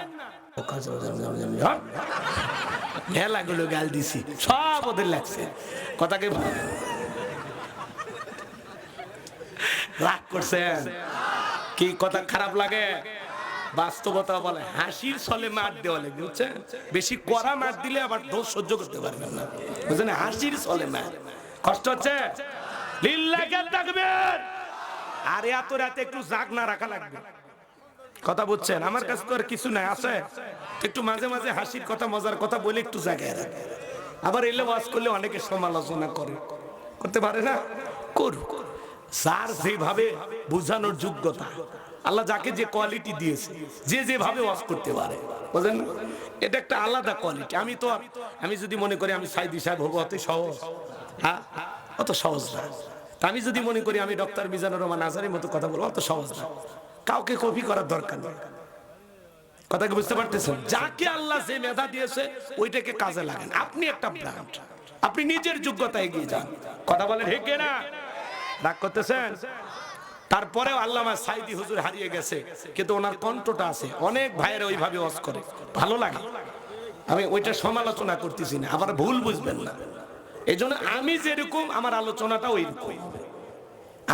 মেলাগুলো গাল দিছি, সব ওদের লাগছে। কথাকে রাগ করছেন কি? কথা খারাপ লাগে? বাস্তবতা বলে হাসির ছলে মার দেওয়া লাগে, বুঝছেন? বেশি কড়া মার দিলে আবার দোষ সহ্য করতে পারবেন না, বুঝছেন? হাসির ছলে মার কষ্ট হচ্ছে। লিল্লাহি তাকবীর। আর এত রাতে একটু জাগ না রাখা লাগবে। কথা বুঝছেন? আমার কাছে তো আর কিছু নাই, আছে একটু মাঝে মাঝে হাসির কথা, মজার কথা বলে একটু জায়গায় রাখে। আবার এলে ওয়াজ করলে অনেকে সমালোচনা করে, করতে পারে না, করুক। যার যেভাবে বুঝানোর যোগ্যতা, আল্লাহ যাকে যে কোয়ালিটি দিয়েছে, যে যেভাবে ওয়াজ করতে পারে, বুঝলেন? এটা একটা আলাদা কোয়ালিটি। আমি যদি মনে করি আমি সাইদি সাহেব হবো, অত সহজ? হ্যাঁ, অত সহজ না। আমি যদি মনে করি আমি ডক্টর মিজানুর রহমান আজহারের মতো কথা বলবো, অত সহজ না। কাউকে কপি করার দরকার নেই। কথা কি বুঝতে পারতেছেন? যাকে আল্লাহ যে মেধা দিয়েছে ওইটাকে কাজে লাগান। আপনি একটা ব্র্যান্ড, আপনি নিজের যোগ্যতা এগিয়ে যান। কথা বলেন ঠিক না? রাগ করতেছেন? তারপরেও আল্লামা সাইদি হুজুর হারিয়ে গেছে, কিন্তু ওনার কণ্ঠটা আছে। অনেক ভাইয়েরা ওইভাবে ওয়াজ করে, ভালো লাগে। আমি ওইটা সমালোচনা করতেছি না, আবার ভুল বুঝবেন না। এই জন্য আমি যেরকম, আমার আলোচনাটা ওই রকম।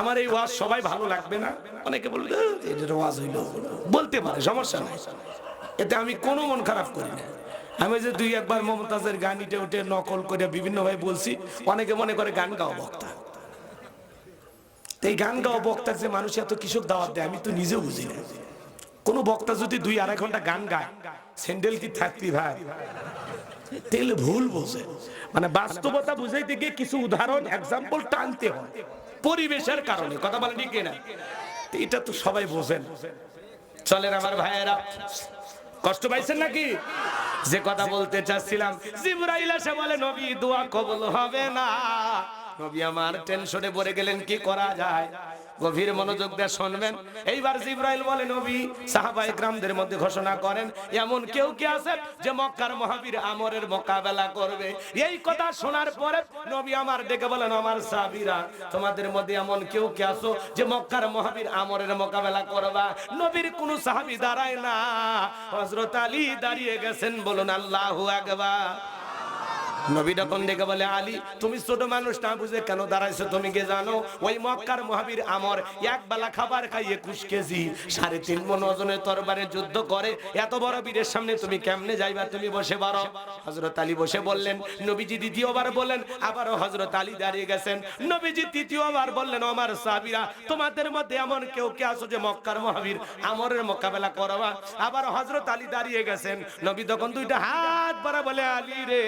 আমার এই ওয়াজ সবাই ভালো লাগবে না, অনেকে বলবে এটা ওয়াজ হইলো, বলতে পারে, সমস্যা নাই। এতে আমি কোনো মন খারাপ করি না। আমি যে দুই একবার মমতাজের গান ইটে উঠে নকল করে বিভিন্ন ভাবে বলছি, অনেকে মনে করে গান গাওয়া বক্তা। এই গান গাওয়া বক্তার যে মানুষ এত কৃষক দাওয়াত দেয়, আমি তো নিজেও বুঝি না। কোন বক্তা যদি 2-2.5 ঘন্টা গান গায়, স্যান্ডেল কি থাকবি ভাই? তেল ভুল বোঝে, মানে বাস্তবতা বুঝাইতে গিয়ে কিছু উদাহরণ এক্সাম্পল টানতে হয় পরিবেশের কারণে, কথা বলেন ঠিক না? এটা তো সবাই বোঝেন। চলেন আমার ভাইয়েরা, কষ্ট পাইছেন নাকি? যে কথা বলতে চাচ্ছিলাম, জিবরাইল এসে বলে নবী দোয়া কবুল হবে না। নবী আমার টেনশনে পড়ে গেলেন, কি করা যায়? গভীর মনোযোগ দিয়ে শুনবেন। এইবার জিবরাইল বলে নবী সাহাবায়ে কিরামদের মধ্যে ঘোষণা করেন, এমন কেউ কি আছে যে মক্কার মহাবীর আমরের মোকাবেলা করবে? এই কথা শোনার পরে নবী আমার ডেকে বলেন, আমার সাহাবীরা, তোমাদের মধ্যে এমন কেউ কি আছো যে মক্কার মহাবীর আমরের মোকাবেলা করবা? নবীর কোন সাহাবী দাঁড়ায় না, হযরত আলী দাঁড়িয়ে গেছেন। বলুন আল্লাহু আকবার। নবী তখন ডেকে বলে, আলী তুমি ছোট মানুষ না বুঝে কেন দাঁড়াইছো? তুমি কে জানো ওই মক্কার মহাবীর আমর এক বেলা খাবার খাই 21 কেজি 3.5 মণ ওজনের তরবারে যুদ্ধ করে, এত বড় বীরের সামনে তুমি কেমনে যাইবা? তুমি বসে পারো। হযরত আলী বসে বললেন। নবীজি দ্বিতীয়বার বলেন, আবারও হযরত আলী দাঁড়িয়ে গেছেন। নবীজি তৃতীয়বার বললেন, আমার সাহাবীরা, তোমাদের মধ্যে এমন কেউ কে আছো যে মক্কার মহাবীর আমরের মোকাবেলা করবা? আবার হযরত আলী দাঁড়িয়ে গেছেন। নবী তখন দুইটা হাত বাড়া বলে, আলী রে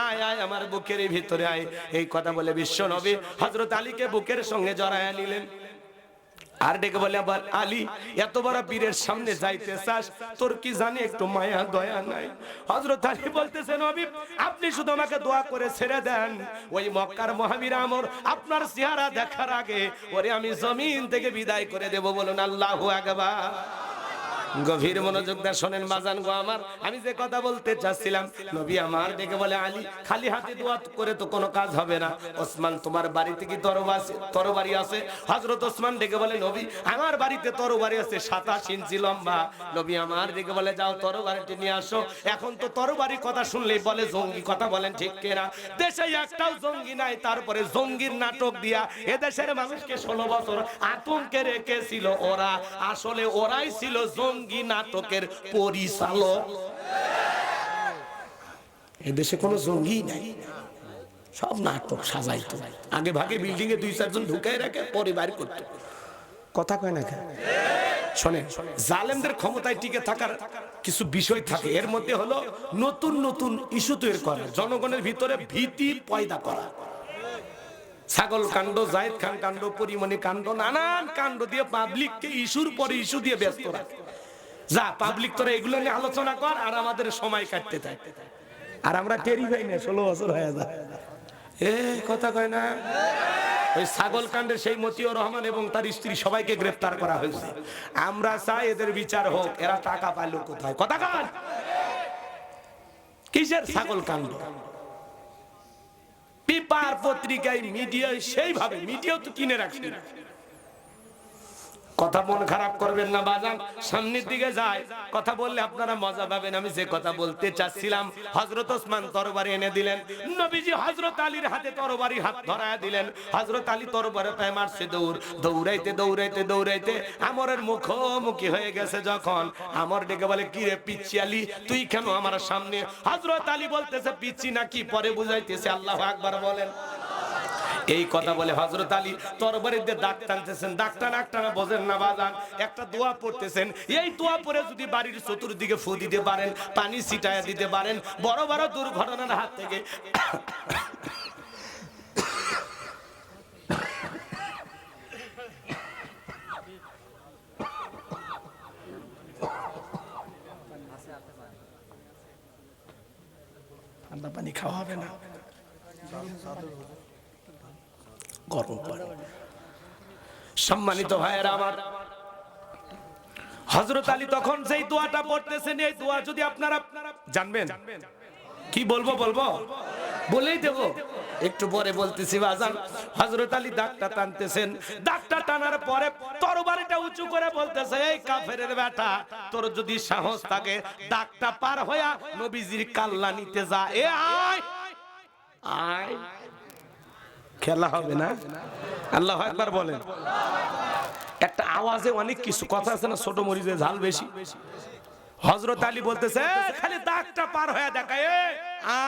আয় আয় আমার বুকের ভিতরে আয়। এই কথা বলে বিশ্ব নবী হযরত আলীকে বুকের সঙ্গে জড়ায়া নিলেন। আর ডেকে বলে, আবার আলী এত বড় বীরের সামনে যাইতে চাস, তোর কি জানি একটু মায়া দয়া নাই? হযরত আলী বলতেছে, নবী আপনি শুধু আমাকে দোয়া করে ছেড়ে দেন, ওই মক্কার মহাবীর আমর আপনার চেহারা দেখার আগে ওরে আমি জমিন থেকে বিদায় করে দেব। বলুন আল্লাহু আকবার। গভীর মনোযোগ দিয়ে শোনেন বাজান গো আমার, আমি যে কথা বলতে চাচ্ছিলাম, নবী আমার ডেকে বলে, আলী খালি হাতে দোয়া করে তো কোনো কাজ হবে না। ওসমান তোমার বাড়িতে কি তরবারি আছে? হযরত ওসমান ডেকে বলে, নবী আমার বাড়িতে তরবারি আছে 27 ইঞ্চি লম্বা। নবী আমার ডেকে বলে, যাও তরবারিটি নিয়ে আসো। এখন তো তরবারি কথা শুনলেই বলে জঙ্গি, কথা বলেন ঠিক কিনা? দেশে একটাও জঙ্গি নাই, তারপরে জঙ্গির নাটক দিয়া এদেশের মানুষকে 16 বছর আতঙ্কে রেখেছিল ওরা। আসলে ওরাই ছিল জঙ্গি নাটকের পরিচালক। এদেশে কোনো জঙ্গি নাই, সব নাটক সাজাইতো। আগে ভাগে বিল্ডিং এ 2-4 জন ঢুকাই রাখে, পরে বাইর করতো। কথা কয় না কেন? শোনেন, জালেমদের ক্ষমতায় টিকে থাকার কিছু বিষয় থাকে। এর মধ্যে হলো নতুন নতুন ইস্যু তৈরি করা, জনগণের ভিতরে ভীতি পয়দা করা। ছাগল কাণ্ড, জায়েদ খান কাণ্ড, পরিমণি কাণ্ড, নানান কাণ্ড দিয়ে পাবলিককে ইস্যুর পরে ইস্যু দিয়ে ব্যস্ত রাখে। যা পাবলিক তোরা এগুলো নিয়ে আলোচনা কর আর আমাদের সময় কাটতে থাকে। আর আমরা টেরি পাই না, 16 বছর হয়ে যায়। কথা কয় না? ওই ছাগল কাণ্ডের সেই মতিউর রহমান এবং তার স্ত্রী সবাইকে গ্রেফতার করা হয়েছে। আমরা চাই এদের বিচার হোক। এরা টাকা পাইলো কোথায়? কথা কয় কিসের ছাগল কাণ্ড? পেপার পত্রিকায় মিডিয়ায় সেইভাবে, মিডিয়াও তো কিনে রাখছে। কথা মন খারাপ করবেন না বাজান, সামনের দিকে যায়। কথা বললে আপনারা মজা পাবেন। আমি যে কথা বলতে চাচ্ছিলাম, হযরত ওসমান তরবারি এনে দিলেন। নবীজি হযরত আলীর হাতে তরবারি হাত ধরায়া দিলেন। হযরত আলী তরবারি পায় মারছে দৌড়। দৌড়াইতে দৌড়াইতে দৌড়াইতে আমরের মুখোমুখি হয়ে গেছে। যখন আমর ডেকে বলে, কি রে পিচ্চি আলী, তুই কেন আমার সামনে? হযরত আলী বলতেছে, পিচ্চি নাকি পরে বুঝাইতেছে। আল্লাহু আকবার বলেন। এই কথা বলে হযরত আলী তরবারি দিয়ে দাগ টানতেছেন। দাগ টানা বোঝেন না বাজান, একটা দোয়া পড়তেছেন। এই দোয়া পড়ে যদি বাড়ির চতুর্দিকে ফু দিতে পারেন, পানি ছিটায়া দিতে পারেন, বড় বড় দুর্ঘটনার হাত থেকে ঠান্ডা পানি খাওয়া হবে না, গরম পানি। সম্মানিত ভাইয়েরা আমার, হযরত আলী তখন যেই দোয়াটা পড়তেছেন, এই দোয়া যদি আপনারা জানবেন, কি বলবো বলেই দেব, একটু পরে বলতেছি বাজান। হযরত আলী দাগটা টানতেছেন। দাগটা টানার পরে তরবারিটা উঁচু করে বলতেছে, এই কাফেরের বেটা, তোর যদি সাহস থাকে দাগটা পার হইয়া নবীজির কাল্লা নিতে যা। এ আয় আয়, খেলা হবে না। আল্লাহু আকবার বলেন। একটা আওয়াজে অনেক কিছু কথা আছে না, ছোট মরিচে ঝাল বেশি। হযরত আলী বলতেছে, খালি দাগটা পার হয়ে দেখা,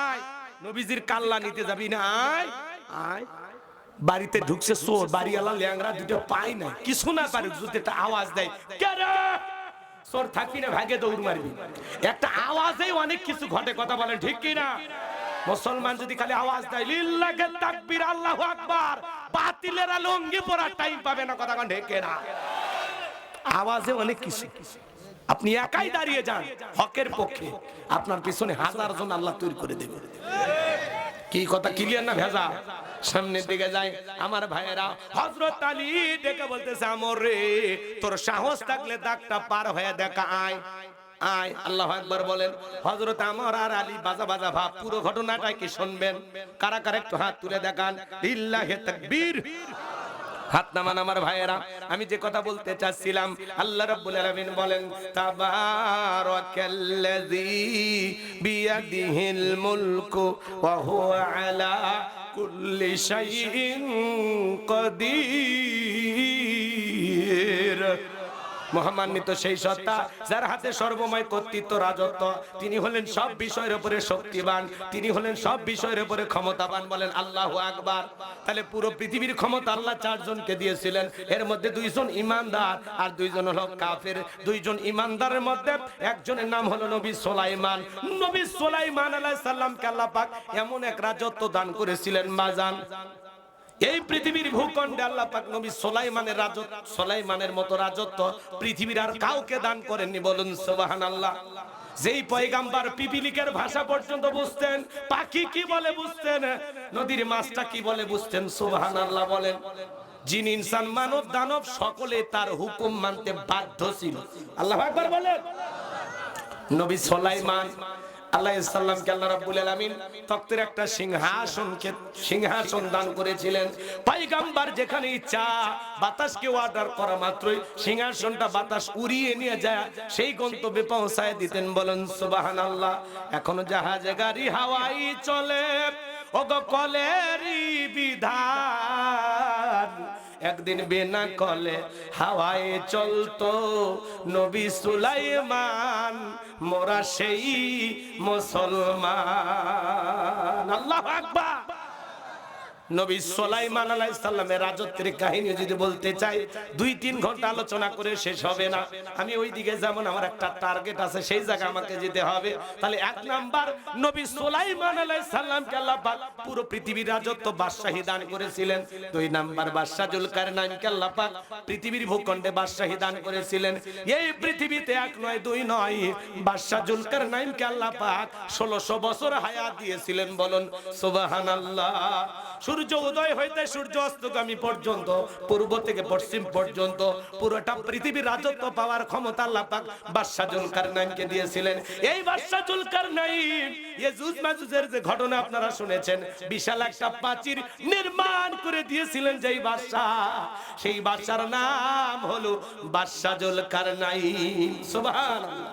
আয় নবীজির কাল্লা নিতে যাবি না, আয় আয়। বাড়িতে ঢুকছে চোর, বাড়িওয়ালা ল্যাংরা দুটো পায় না, কিছু না পারে, যদি একটা আওয়াজ দেয়, কে রে? চোর থাকবি না ভাগে দৌড় মারবি। একটা আওয়াজেই অনেক কিছু ঘটে, কথা বলেন ঠিক কি না? মুসলমান যদি খালি আওয়াজ দেয় লিল্লাহি তাকবীর আল্লাহু আকবার, বাতিলেরা লঙ্গি পরার টাইম পাবে না, কথা ঠিক কি না? আওয়াজে অনেক কিছু। আপনি একাই দাঁড়িয়ে যান হকের পক্ষে, আপনার পিছনে হাজার জন আল্লাহ তৈরি করে দেবে। কি কথা ক্লিয়ার না ভেজা? সামনের দিকে যায় আমার ভাইয়েরা, হযরত আলী ডেকে বলতেছে আমর রে, তোর সাহস থাকলে দাগটা পার হয়ে দেখা, আয় আয়। আল্লাহু আকবার বলেন। হযরত আমর আর আলী বাজা বাজা ভাব, পুরো ঘটনাটা কি শুনবেন? কারা কারা একটু হাত তুলে দেখান, লিল্লাহি তাকবীর। হাত নামান আমার ভাইয়েরা। আমি যে কথা বলতে চাচ্ছিলাম, আল্লাহ রাব্বুল আলামিন বলেন তাবারাকাল্লাযী বিয়াদিহিল মুলকু ওয়া হুয়া আলা কুল্লি শাইইন কাদির। মহামান্বিত সেই সত্তা যার হাতে সর্বময় কর্তৃত্ব রাজত্ব, তিনি হলেন সব বিষয়ের উপরে শক্তিবান, তিনি হলেন সব বিষয়ের উপরে ক্ষমতাবান। বলেন আল্লাহু আকবার। তাহলে পুরো পৃথিবীর ক্ষমতা আল্লাহ চারজনকে দিয়েছিলেন, এর মধ্যে দুইজন ইমানদার আর দুইজন হলো কাফের। দুইজন ইমানদারের মধ্যে একজনের নাম হলো নবী সুলাইমান। নবী সুলাইমান আলাইহিস সালামকে আল্লাহ পাক এমন এক রাজত্ব দান করেছিলেন মাজান, এই পৃথিবীর ভূখণ্ডে আল্লাহ পাক নবী সুলাইমানের রাজত্ব, সুলাইমানের মতো রাজত্ব পৃথিবীর আর কাউকে দান করেননি। বলুন সুবহানাল্লাহ। যেই পয়গাম্বার পিপিলিকের ভাষা পর্যন্ত বুঝতেন, পাখি কি বলে বুঝতেন, নদীর মাছটা কি বলে বুঝতেন, সুবহানাল্লাহ বলেন। জিন ইনসান মানব দানব সকলে তার হুকুম মানতে বাধ্য ছিল। আল্লাহু আকবার বলেন। নবী সুলাইমান আলাইহিস সালামকে আল্লাহ রাব্বুল আলামিন তক্তের একটা সিংহাসন দান করেছিলেন। পয়গম্বর যেখানে ইচ্ছা বাতাসকে অর্ডার করা মাত্রই সিংহাসনটা বাতাস উড়িয়ে নিয়ে যায় সেই গন্তব্যে পৌঁছায় দিতেন। বলেন সুবহানাল্লাহ। এখনো জাহাজে গাড়ি হাওয়াই চলে, ওগো কলেরই বিধান, একদিন বিনা কলে হাওয়ায় চলতো নবী সুলাইমান, মোরা সেই মুসলমান। আল্লাহু আকবার। নবী সুলাইমান আলাইহিস সালামের রাজত্বের কাহিনী যদি বলতে চাই 2-3 ঘন্টা আলোচনা করে শেষ হবে না। আমি ওই দিকে যেমন আমার একটা টার্গেট আছে, সেই জায়গায় আমাকে যেতে হবে। তাহলে 1 নাম্বার, নবী সুলাইমান আলাইহিস সালামকে আল্লাহ পাক পুরো পৃথিবীর রাজত্ব বাদশাহী দান করেছিলেন। 2 নাম্বার, বাদশা জুলকারনাইনকে আল্লাহ পাক পৃথিবীর ভূখণ্ডে বাদশাহী দান করেছিলেন। এই পৃথিবীতে 1 নয় 2 নয়, বাদশা জুলকারনাইনকে আল্লাহ পাক 1600 বছর হায়াত দিয়েছিলেন। বলুন সুবহানাল্লাহ। সূর্য উদয় হইতে সূর্য অস্তগামী পর্যন্ত, পূর্ব থেকে পশ্চিম পর্যন্ত পুরোটা পৃথিবীর রাজত্ব পাওয়ার ক্ষমতা আল্লাহ পাক বাদশা জুলকারনাইনকে দিয়েছিলেন। এই বাদশা জুলকারনাইন ইয়াজুজ মাজুজের যে ঘটনা আপনারা শুনেছেন, বিশাল একটা প্রাচীর নির্মাণ করে দিয়েছিলেন যেই বাদশা, সেই বাদশার নাম হলো বাদশা জুলকারনাইন। সুবহানাল্লাহ।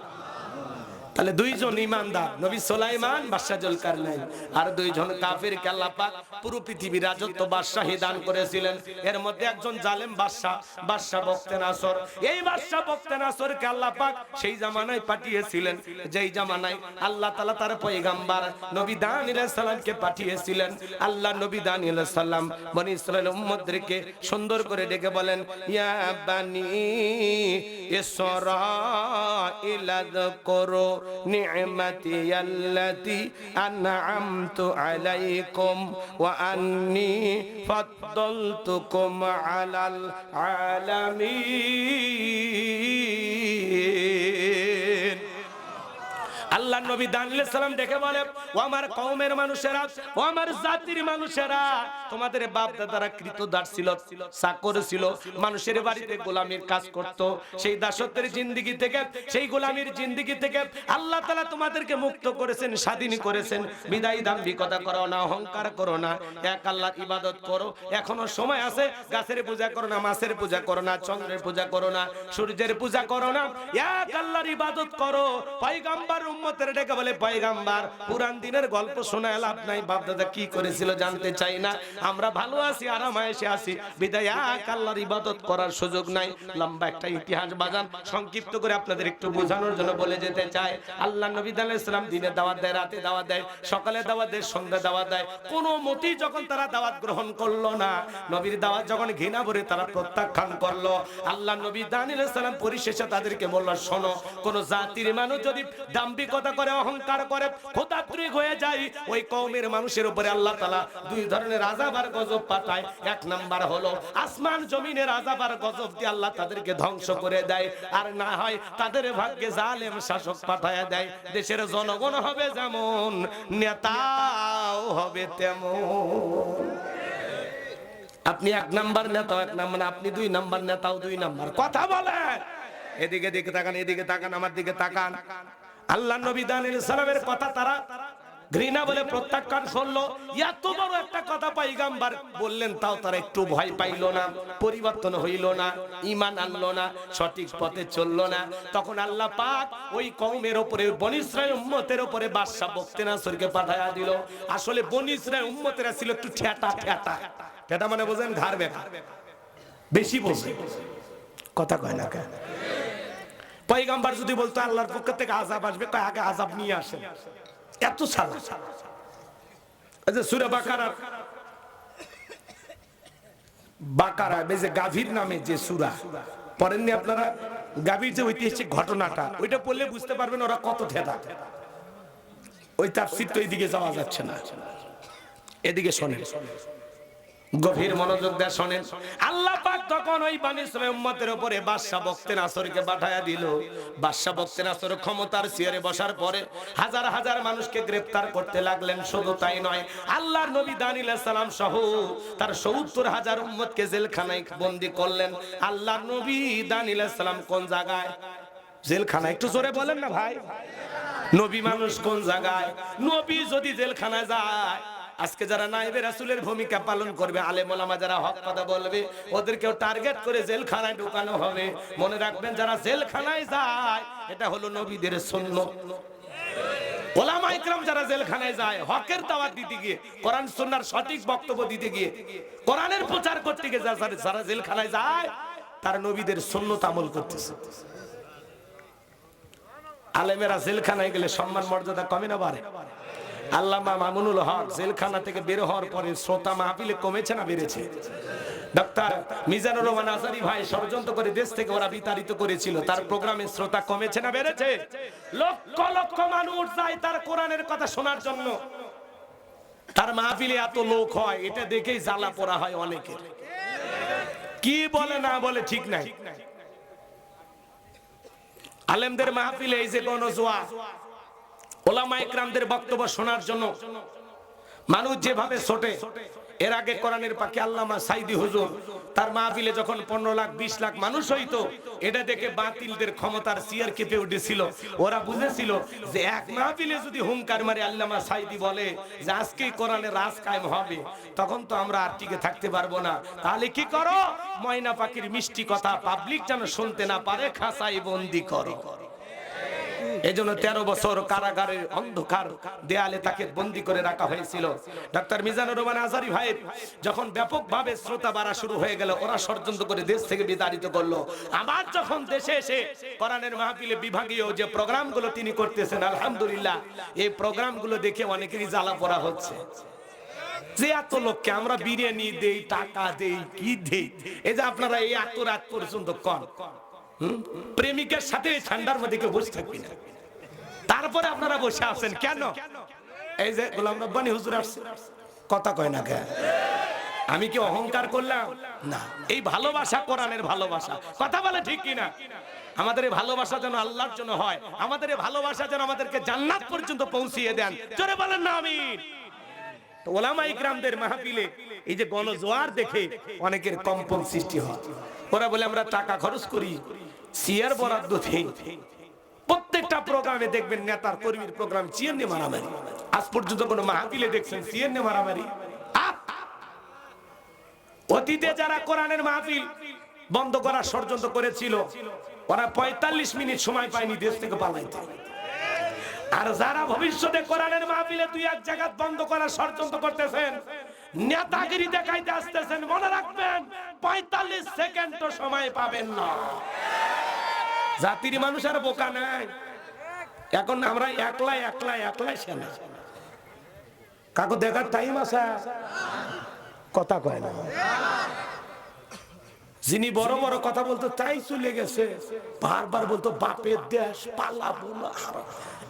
তাহলে 2 জন ইমানদার, নবী সুলাইমান, বাদশা জুলকারনাইন, আর 2 জন কাফিরকে আল্লাহ পাক পুরো পৃথিবীর রাজত্ব বাদশাহী দান করেছিলেন। এর মধ্যে একজন জালেম বাদশা, বাদশা বখতেনাসর। এই বাদশা বখতেনাসরকে আল্লাহ পাক সেই জামানায় পাঠিয়েছিলেন যেই জামানায় আল্লাহ তাআলা তার পয়গম্বর নবী দানিয়েল আলাইহিস সালামকে পাঠিয়েছিলেন। আল্লাহ নবী দানিয়েল আলাইহিস সালাম বনি ইসরাইলের উম্মতদেরকে সুন্দর করে ডেকে বলেন, ইয়া বানি ইসরাঈল আযকুরু নি'মাতি আল্লাতী আন'আমতু আলাইকুম ওয়া আন্নী ফাদ্দালতুকুম আলাল আলামিন। আল্লাহ নবী দানিয়েল আলাইহিস সালাম দেখে বলে, ও আমার কওমের মানুষেরা, ও আমার জাতির মানুষেরা, তোমাদের বাপ দাদারা কৃতদাস ছিল, চাকর ছিল, মানুষের বাড়িতে গোলামির কাজ করত। সেই দাসত্বের জিন্দেগি থেকে, সেই গোলামির জিন্দেগি থেকে আল্লাহ তাআলা তোমাদেরকে মুক্ত করেছেন, স্বাধীন করেছেন। বিদায় দাম্ভিকতা করো না, অহংকার করো না, এক আল্লাহর ইবাদত করো। এখনো সময় আছে। গাছের পূজা করো না, মাছের পূজা করো না, চন্দ্রের পূজা করো না, সূর্যের পূজা করো না, এক আল্লাহর ইবাদত করো। পয়গম্বর উম্মতের ডেকে বলে পয়গাম্বার পুরান দিনের গল্প শোনায় লাভ নাই, বাপ দাদা কি করেছিল জানতে চাই না, আমরা ভালো আছি আরামায়েশে আছি বিদায় এক আল্লাহর ইবাদত করার সুযোগ নাই। লম্বা একটা ইতিহাস বাজান সংক্ষিপ্ত করে আপনাদের একটু বোঝানোর জন্য বলে যেতে চাই। আল্লাহ নবী আলাইহিস সালাম দিনে দাওয়াত দেয়, রাতে দাওয়াত দেয়, সকালে দাওয়াত দেয়, সন্ধ্যা দাওয়াত দেয়, কোনো মতেই যখন তারা দাওয়াত গ্রহণ করলো না, নবীর দাওয়াত যখন ঘৃণা ভরে তারা প্রত্যাখ্যান করলো, আল্লাহ নবী আলাইহিস সালাম পরিশেষে তাদেরকে বলল, শোনো, কোন জাতির মানুষ যদি দাম্ভিকতা করে, অহংকার করে, খোদাত্রী হয়ে যায়, ওই কওমের মানুষের উপরে আল্লাহ তাআলা দুই ধরনের আযাব আর গজব পাঠায়। এক নাম্বার হলো আসমান জমিনের আযাব আর গজব দিয়ে আল্লাহ তাদেরকে ধ্বংস করে দেয়, আর না হয় তাদের ভাগ্যে জালেম শাসক পাঠায় দেয়। দেশের জনগণ হবে যেমন, নেতাও হবে তেমন। আপনি এক নাম্বার নেতাও এক নাম্বার, আপনি দুই নাম্বার নেতাও দুই নাম্বার। কথা বলেন, এদিকে দিকে তাকান, এদিকে তাকান, আমার দিকে তাকান। আল্লাহ নবী আলাইহিস সালামের কথা তারা ঘৃণা বলে প্রত্যাখ্যান করলো। এত বড় একটা কথা পয়গম্বর বললেন, তাও তারা একটু ভয় পাইল না, পরিবর্তন হইল না, ঈমান আনলো না, সঠিক পথে চললো না। তখন আল্লাহ পাক ওই কওমের উপরে, বনী ইসরাইল উম্মতের উপরে বাদশা বক্তেনাসরকে পাঠায়া দিল। আসলে বনী ইসরাইল উম্মতেরা ছিল একটু ঠেটা ঠেটা ঠেটা, মানে বোঝেন ঘাড় বেকা, বেশি বোঝে, কথা কয় না কেন? পয়গম্বর যদি বলতো আল্লাহর পক্ষ থেকে আযাব আসবে, কয় আগে আযাব নিয়ে আসেন, এত সালা। আচ্ছা, সূরা বাকারা বেজে গাভীর নামে যে সূরা পড়েননি আপনারা? গাভীর যে ঐতিহাসিক ঘটনাটা, ওইটা পড়লে বুঝতে পারবেন ওরা কত ঠেটা। ওই তাফসীর তো এদিকে যাওয়া যাচ্ছে না, এদিকে শোনেন, গভীর মনোযোগ দিয়ে শোনেন। আল্লাহ পাক তখন ওই বনী ইসরাইল উম্মতের উপরে বাদশা বক্তেনাসরকে পাঠায়া দিল। বাদশা বক্তেনাসর ক্ষমতার চেয়ারে বসার পরে হাজার হাজার মানুষকে গ্রেফতার করতে লাগলেন। শুধু তাই নয়, আল্লাহর নবী আলাইহিস সালাম সহ তার ৭০,০০০ উম্মতকে জেলখানায় বন্দী করলেন। আল্লাহর নবী আলাইহিস সালাম কোন জায়গায়? জেলখানায়। একটু জোরে বলেন না ভাই, নবী মানুষ কোন জায়গায়? নবী যদি জেলখানায় যায়, আজকে যারা নায়েবে রাসূলের ভূমিকা পালন করবে, আলেম ওলামা যারা হক কথা বলবে, ওদেরকেও টার্গেট করে জেলখানায় ঢোকানো হবে। মনে রাখবেন, যারা জেলখানায় যায় এটা হলো নবীদের সুন্নাত। ওলামা ইকরাম যারা জেলখানায় যায় হকের দাওয়াত দিতে গিয়ে, কোরআন সুন্নাহর সঠিক বক্তব্য দিতে গিয়ে, কোরআনের প্রচার করতে গিয়ে যারা জেলখানায় যায়, তারা নবীদের সুন্নাত আমল করতেছে। আলেমেরা জেলখানায় গেলে সম্মান মর্যাদা কমে না বাড়ে? আল্লামা মামুনুল হক জেলখানা থেকে বের হওয়ার পরে শ্রোতা মাহফিলে কমেছে না বেড়েছে? ডাক্তার মিজানুর রহমান আজারি ভাই ষড়যন্ত্র করে দেশ থেকে ওরা বিতাড়িত করেছিল, তার প্রোগ্রামে শ্রোতা কমেছে না বেড়েছে? লক্ষ লক্ষ মানুষ যায় তার কোরআনের কথা শোনার জন্য। তার মাহফিলে এত লোক হয়, এটা দেখেই জ্বালা পোড়া হয় অনেকের। কি বলে না বলে ঠিক নাই। আলেমদের মাহফিলে এই যে গণজোয়া, ওলামা ইকরামদের বক্তব্য শোনার জন্য মানুষ যেভাবে ছোটে, এর আগে কোরআনের পাখি আল্লামা সাইদি হুজুর তার মাহফিলে যখন 15 লাখ 20 লাখ মানুষ হইতো, এটা দেখে বাতিলদের ক্ষমতার চেয়ার কেঁপে উঠেছিল। ওরা বুঝেছিল যে এক মাহফিলে যদি হুঙ্কার মারে আল্লামা সাইদি বলে যে আজকেই কোরআনের রাজ কায়েম হবে, তখন তো আমরা আর টিকে থাকতে পারবো না। তাহলে কি করো? ময়না পাখির মিষ্টি কথা পাবলিক যেন শুনতে না পারে, খাঁচায় বন্দি করো। এজন্য 13 বছর কারাগারের অন্ধকার দেয়ালে তাকে বন্দী করে রাখা হয়েছিল। ডাক্তার মিজানুর রহমান আজারি ভাই যখন ব্যাপকভাবে শ্রোতা বাড়া শুরু হয়ে গেল, ওরা ষড়যন্ত্র করে দেশ থেকে বিতাড়িত করলো। আবার যখন দেশে এসে কোরআনের মাহফিলে বিভাগীয় যে প্রোগ্রামগুলো তিনি করতেছেন, আলহামদুলিল্লাহ এই প্রোগ্রামগুলো দেখে অনেকেরই জ্বালা পোড়া হচ্ছে যে এত লোককে আমরা বিরিয়ানি দেই, টাকা দেই, কি দেই, এই যে আপনারা এই এত রাত পর্যন্ত কন প্রেমিকের সাথে ঠান্ডার মধ্যে কেউ বসে থাকবি না, তারপরে আপনারা বসে আছেন কেন? এই যে গোলাম রব্বানী হুজুর আসছে, কথা কয় না কেন? আমি কি অহংকার করলাম? না, এই ভালোবাসা কোরআনের ভালোবাসা। কথা বলে ঠিক কিনা? আমাদের এই ভালোবাসা যেন আল্লাহর জন্য হয়, আমাদের এই ভালোবাসা যেন আমাদেরকে জান্নাত পর্যন্ত পৌঁছিয়ে দেন। জোরে বলেন না আমিন। তো ওলামা ইকরামদের মাহফিলে এই যে গণজোয়ার দেখে অনেকের কম্পন সৃষ্টি হয়। ওরা বলে আমরা টাকা খরচ করি, চেয়ার বরাদ্দ দেই, প্রত্যেকটা প্রোগ্রামে দেখবেন নেতার কর্মীর প্রোগ্রাম চেয়ার নিয়ে মারামারি। আজ পর্যন্ত কোন মাহফিলে দেখছেন চেয়ার নিয়ে মারামারি? অতীতে যারা কোরআনের মাহফিল বন্ধ করার ষড়যন্ত্র করেছিল, ওরা 45 মিনিট সময় পায়নি দেশ থেকে পালাইতে। আর যারা ভবিষ্যতে কোরআনের মাহফিলে দুই এক জায়গা বন্ধ করার ষড়যন্ত্র করতেছেন, নেতাগিরি দেখাইতে আসতেছেন, মনে রাখবেন 45 সেকেন্ডও সময় পাবেন না। জাতির মানুষ আর বোকা নাই। এখন আমরা একলা সেনা। কাকু দেখার টাইম আছে? কথা কয় না। যিনি বড় বড় কথা বলতো তাই চলে গেছে, বারবার বলতো বাপের দেশ পালাবো না।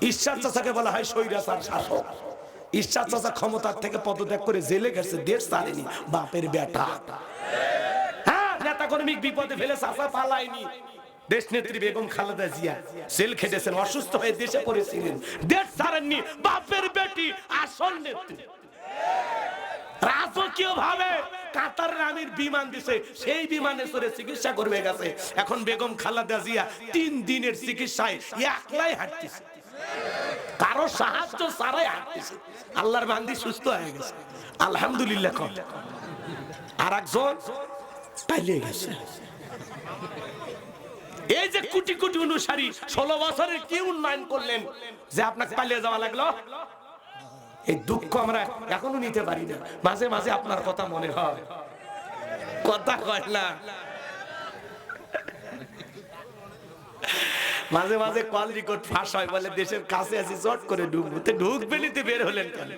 ঈশ্বর চাচাকে বলা হয় স্বৈরাচার শাসক। ঈশ্বর চাচা ক্ষমতার থেকে পদত্যাগ করে জেলে গেছে, দেশ ছাড়েনি, বাপের বেটা। হ্যাঁ, নেতা কর্মী বিপদে ফেলে চাচা পালায়নি। দেশ নেত্রী বেগম খালেদা জিয়া জেল খেটেছেন, অসুস্থ হয়ে দেশে পড়েছিলেন, দেশ ছাড়েননি, বাপের বেটি আসল নেত্রী। রাজকীয় ভাবে কাতারের আমির বিমান দিছে, সেই বিমানে চড়ে চিকিৎসা করবে গেছে। এখন বেগম খালেদা জিয়া 3 দিনের চিকিৎসায় একলাই হাঁটতেছে, কারো সাহায্য ছাড়াই হাঁটতেছে। আল্লাহর বান্দি সুস্থ হয়ে গেছে, আলহামদুলিল্লাহ। আর একজন পালিয়ে গেছে। এই যে কোটি কোটি অনুসারী 16 বছরের কি উন্নয়ন করলেন যে আপনাকে পালিয়ে যাওয়া লাগলো? এই দুঃখ আমরা এখনো নিতে পারি না। মাঝে মাঝে আপনার কথা মনে হয়, কথা কয় না। মাঝে মাঝে কল রেকর্ড ফাঁস হয়, বলে দেশের কাছে আছি, চট করে ঢুকবো। ঢুকবেলিতে বের হলেন কেন?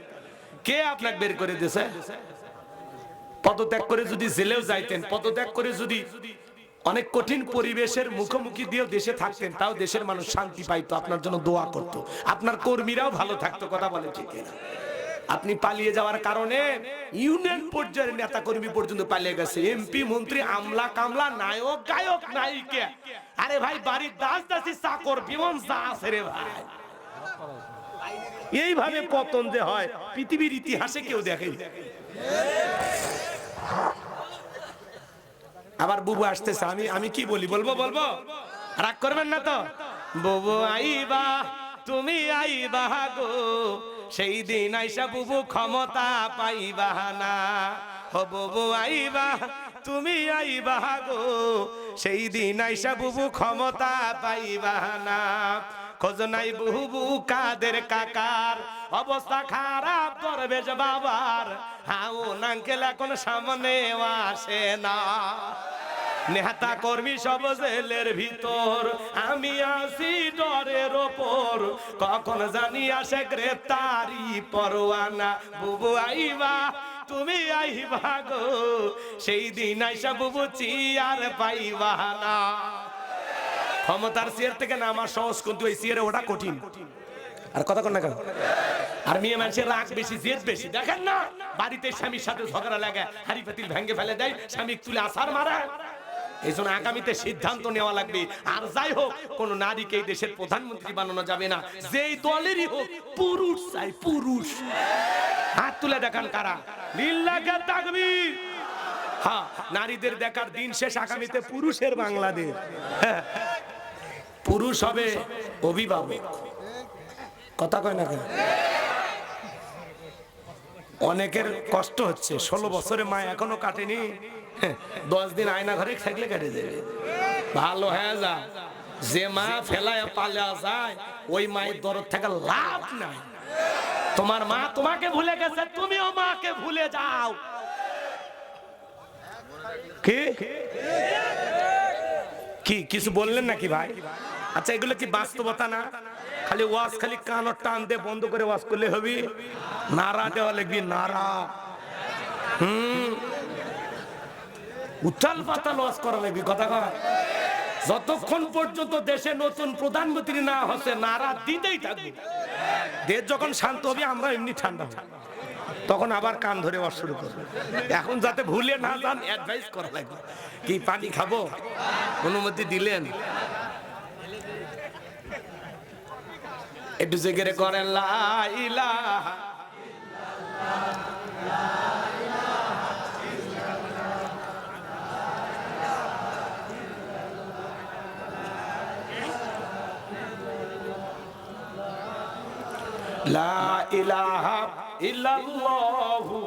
কে আপনাকে বের করে দিয়েছে? পদত্যাগ করে যদি জেলেও যাইতেন, পদত্যাগ করে যদি অনেক কঠিন পরিবেশের মুখোমুখি দিয়েও দেশে থাকতেন, তাও দেশের মানুষ শান্তি পাইতো, আপনার জন্য দোয়া করত, আপনার কর্মীরাও ভালো থাকতো। কথা বলে ঠিক না? আপনি পালিয়ে যাওয়ার কারণে ইউনিয়ন পর্যায়ের নেতা কর্মী পর্যন্ত পালিয়ে গেছে, এমপি মন্ত্রী, আমলা কামলা, নায়ক গায়ক নায়িকা। আরে ভাই, বাড়ির দাস দাসী চাকর বিমন যা আছে রে ভাই, এইভাবে পতন যে হয় পৃথিবীর ইতিহাসে কেউ দেখেনি। আবার বুবু আসতেছে, আমি কি বলি? বলবো রাগ করবেন না তো? বুবু আইবা, তুমি আইবা গো, সেই দিন আইসা বুবু ক্ষমতা পাইবা না। ও বুবু আইবা, তুমি আইবা গো, সেই দিন আইসা বুবু ক্ষমতা পাইবা না। খোঁজ নাই বুবু কাদের কাকার, অবস্থা খারাপ করবে যে বাবার, হাউন আঙ্কেল এখন সামনে আসে না। নেতা কর্মী সব জেলের ভিতর, আমি আছি ডরের ওপর, কখন জানি আসে গ্রেফতারি পরোয়ানা। বুবু আইবা, তুমি আইবা গো, সেই দিন আইসা বুবু চিয়ার পাইবা না। ক্ষমতার চেয়ার থেকে নামা সহজ, কিন্তু এই চেয়ারে ওটা কঠিন। আর কথা কন না কেন? আর মেয়ে মানুষের রাগ বেশি, জেদ বেশি। দেখেন না, বাড়িতে স্বামীর সাথে ঝগড়া লাগে, হাড়ি পাতিল ভেঙে ফেলে দেয়, স্বামী তুলে আছাড় মারা। এই জন্য আগামীতে সিদ্ধান্ত নেওয়া লাগবে। আর যাই হোক, কোন নারীকে এই দেশের প্রধানমন্ত্রী বানানো যাবে না, যেই দলেরই হোক। পুরুষ চাই, পুরুষ। হাত তুলে দেখান কারা? লিল্লাহি তাকবীর। হ্যাঁ, নারীদের দেখার দিন শেষ, আগামীতে পুরুষের বাংলাদেশ। পুরুষ হবে অভিভাবক। কথা কয় না কেন? অনেকের কষ্ট হচ্ছে, 16 বছরে মা এখনো কাটেনি, 10 দিন আয়না ঘরে থাকলে কেটে যাবে। ভালো হয়ে যা। যে মা ফেলায় পালা যায়, ওই মায়ের দরদ থেকে লাভ নাই। তোমার মা তোমাকে ভুলে গেছে, তুমিও মাকে ভুলে যাও। কি কিছু বললেন নাকি ভাই? আচ্ছা, এগুলো কি বাস্তবতা না? খালি ওয়াজ, খালি কানর টান দিয়ে বন্ধ করে ওয়াজ করলে হবে? নারা দেওয়া লাগবে, নারা। উত্তাল পাতাল ওয়াজ করা লাগবে। কথা কয়, যতক্ষণ পর্যন্ত দেশে নতুন প্রধানমন্ত্রী না হচ্ছে, নারা দিতেই থাকবে। দেশ যখন শান্ত হবে, আমরা এমনি ঠান্ডা হবে, তখন আবার কান ধরে ওয়াজ শুরু করবে। এখন যাতে ভুলে না যান, অ্যাডভাইস করা লাগবে। কি পানি খাবো? অনুমতি দিলেন? একটু জিকির করেন, লা ইলাহা লা ইলাহা ইল্লাল্লাহু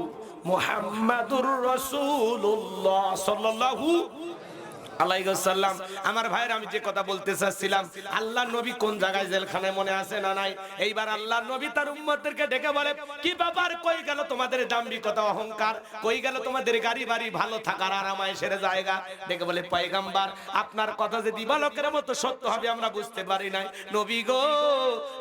মুহাম্মাদুর রাসূলুল্লাহ সাল্লাল্লাহু আলাইহিস সালাম। আমার ভাইয়ের আমি যে কথা বলতে চাচ্ছিলাম, আল্লাহর নবী কোন জায়গায় জেলখানায় মনে আছে না নাই? এইবার আল্লাহর নবী তার উম্মতদেরকে ডেকে বলে, কি ব্যাপার, কই গেল তোমাদের দাম্ভিকতা অহংকার, কই গেল তোমাদের গাড়ি বাড়ি ভালো থাকার আরামায়েশের জায়গা? ডেকে বলে, পয়গম্বর আপনার কথা যে দিবালোকের মতো সত্য হবে আমরা বুঝতে পারি নাই। নবী গো,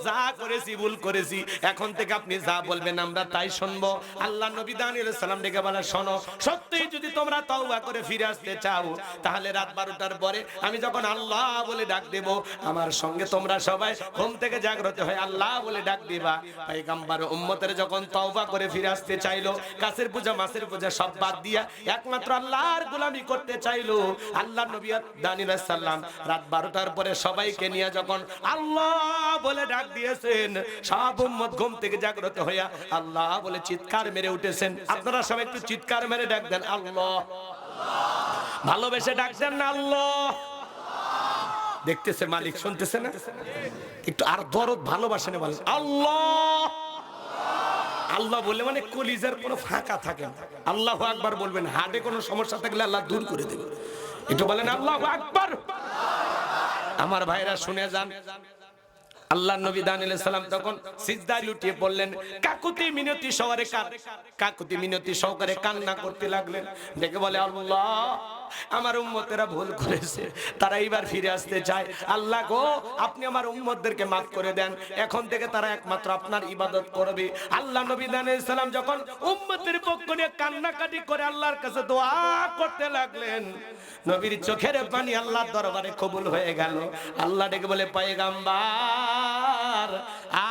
যা করেছি ভুল করেছি, এখন থেকে আপনি যা বলবেন আমরা তাই শুনবো। আল্লাহর নবী দানিয়েল আলাইহিস সালাম ডেকে বলে, শোনো, সত্যিই যদি তোমরা তওবা করে ফিরে আসতে চাও তাহলে রাত 12টার পরে আমি যখন আল্লাহ বলে ডাক দেব, আমার সঙ্গে তোমরা সবাই ঘুম থেকে জাগ্রত হয়ে আল্লাহ বলে ডাক দিবা। পয়গম্বর উম্মতের যখন তওবা করে ফিরে আসতে চাইলো, গাছের পূজা মাছের পূজা সব বাদ দিয়া একমাত্র আল্লাহর গোলামি করতে চাইলো, আল্লাহর নবী দানিয়েল আলাইহিস সালাম রাত 12টার পরে সবাইকে নিয়ে যখন আল্লাহ বলে ডাক দিয়েছেন, সব উম্মত ঘুম থেকে জাগ্রত হইয়া আল্লাহ বলে চিৎকার মেরে উঠেছেন। আপনারা সবাই একটু চিৎকার মেরে ডাক দেন আল্লাহ, ভালোবেসে ডাক দেন না আল্লাহ। দেখতেছে মালিক, শুনতেছে না? একটু আর দরদ ভালোবাসে না বলেন আল্লাহ। আল্লাহ বলে মানে কলিজার কোনো ফাঁকা থাকে না। আল্লাহু আকবার বলবেন, হার্টে কোনো সমস্যা থাকলে আল্লাহ দূর করে দেবে। একটু বলেন আল্লাহু আকবার। আমার ভাইরা শুনে যান, আল্লাহর নবী দানিয়েল আলাইহিস সালাম তখন সিজদায় লুটিয়ে পড়লেন, কাকুতি মিনতি সহকারে কান্না করতে লাগলেন। দেখে বলে, আল্লাহ আমার উম্মতেরা ভুল করেছে, তারা এইবার ফিরে আসতে চায়। আল্লাহ গো, আপনি আমার উম্মতদেরকে মাফ করে দেন, এখন থেকে তারা একমাত্র আপনার ইবাদত করবে। আল্লাহ নবী দানিয়েল আলাইহিস সালাম যখন উম্মতের পক্ষ নিয়ে কান্নাকাটি করে আল্লাহর কাছে দোয়া করতে লাগলেন, নবীর চোখের পানি আল্লাহর দরবারে কবুল হয়ে গেল। আল্লাহ ডেকে বলে, পয়গম্বর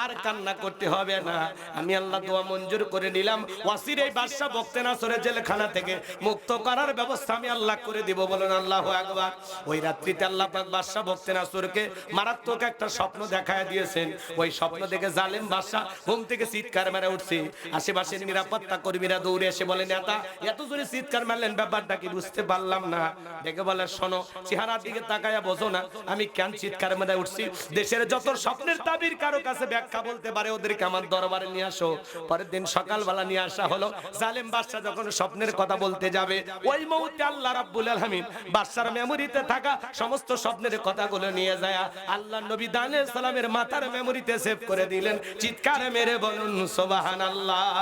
আর কান্না করতে হবে না, আমি আল্লাহ দোয়া মঞ্জুর করে নিলাম। ওয়াসির এই বাদশা বখতেনাসরের জেলখানা থেকে মুক্ত করার ব্যবস্থা আমি আল্লাহ করে দিব। বলেন আল্লাহু আকবার। ওই রাত্রিতে আল্লাহ পাক বাদশা বখতেনাসরকে মারাত্মক একটা স্বপ্ন দেখায় দিয়েছেন। ওই স্বপ্ন দেখে জালেম বাদশা ঘুম থেকে চিৎকার মেরে উঠছে। আশেপাশের নিরাপত্তা কর্মীরা দৌড়ে এসে বলে, নেতা এত জোরে চিৎকার মারলেন, ব্যাপারটা কি বুঝতে পারলাম না। দেখে বলে, শোনো, চেহারার দিকে তাকায়া বোঝো না আমি কেন চিৎকার মেরে উঠছি? দেশের যত স্বপ্নের তাবির কারো কাছে ব্যাখ্যা বলতে পারে ওদেরকে আমার দরবারে নিয়ে আসো। পরের দিন সকালবেলা নিয়ে আসা হলো। জালেম বাদশা যখন স্বপ্নের কথা বলতে যাবে, ওই মুহূর্তে আল্লাহ রাব্বুল আলামিন বাদশার মেমোরিতে থাকা সমস্ত স্বপ্নের কথাগুলো নিয়ে যায় আল্লাহর নবী দানিয়েল সালামের মাথার মেমোরিতে সেভ করে দিলেন। চিৎকার মেরে বলুন সুবহানাল্লাহ।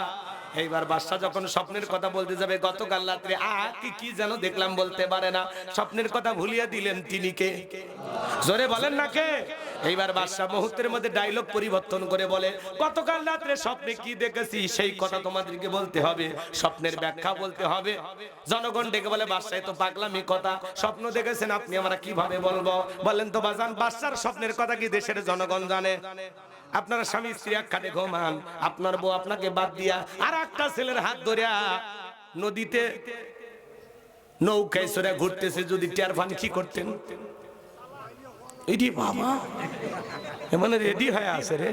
এইবার বাদশা যখন স্বপ্নের কথা বলতে যাবে, গতকাল রাত্রে কি যেন দেখলাম বলতে পারে না, স্বপ্নের কথা ভুলিয়ে দিলেন তিনি কে? জোরে বলেন না কে? এইবার বাদশা মুহূর্তের মধ্যে ডায়লগ পরিবর্তন করে বলে, গতকাল রাত্রে স্বপ্নে কি দেখেছি সেই কথা তোমাদেরকে বলতে হবে, স্বপ্নের ব্যাখ্যা বলতে হবে। জনগণ ডেকে বলে, বাদশা তো পাগলামি কথা, স্বপ্ন দেখেছেন আপনি আমরা কিভাবে বলবো? বলেন তো বাজান, বাদশার স্বপ্নের কথা কি দেশের জনগণ জানে? আপনার স্বামী স্ত্রী এক খাটে ঘুমান, আপনার বউ আপনাকে বাদ দিয়া আর একটা ছেলের হাত ধরিয়া নদীতে নৌকায় চড়ে ঘুরতেছে, যদি টের পান কি করতেন? এডি বাবা মানে রেডি হয়ে আছে রে।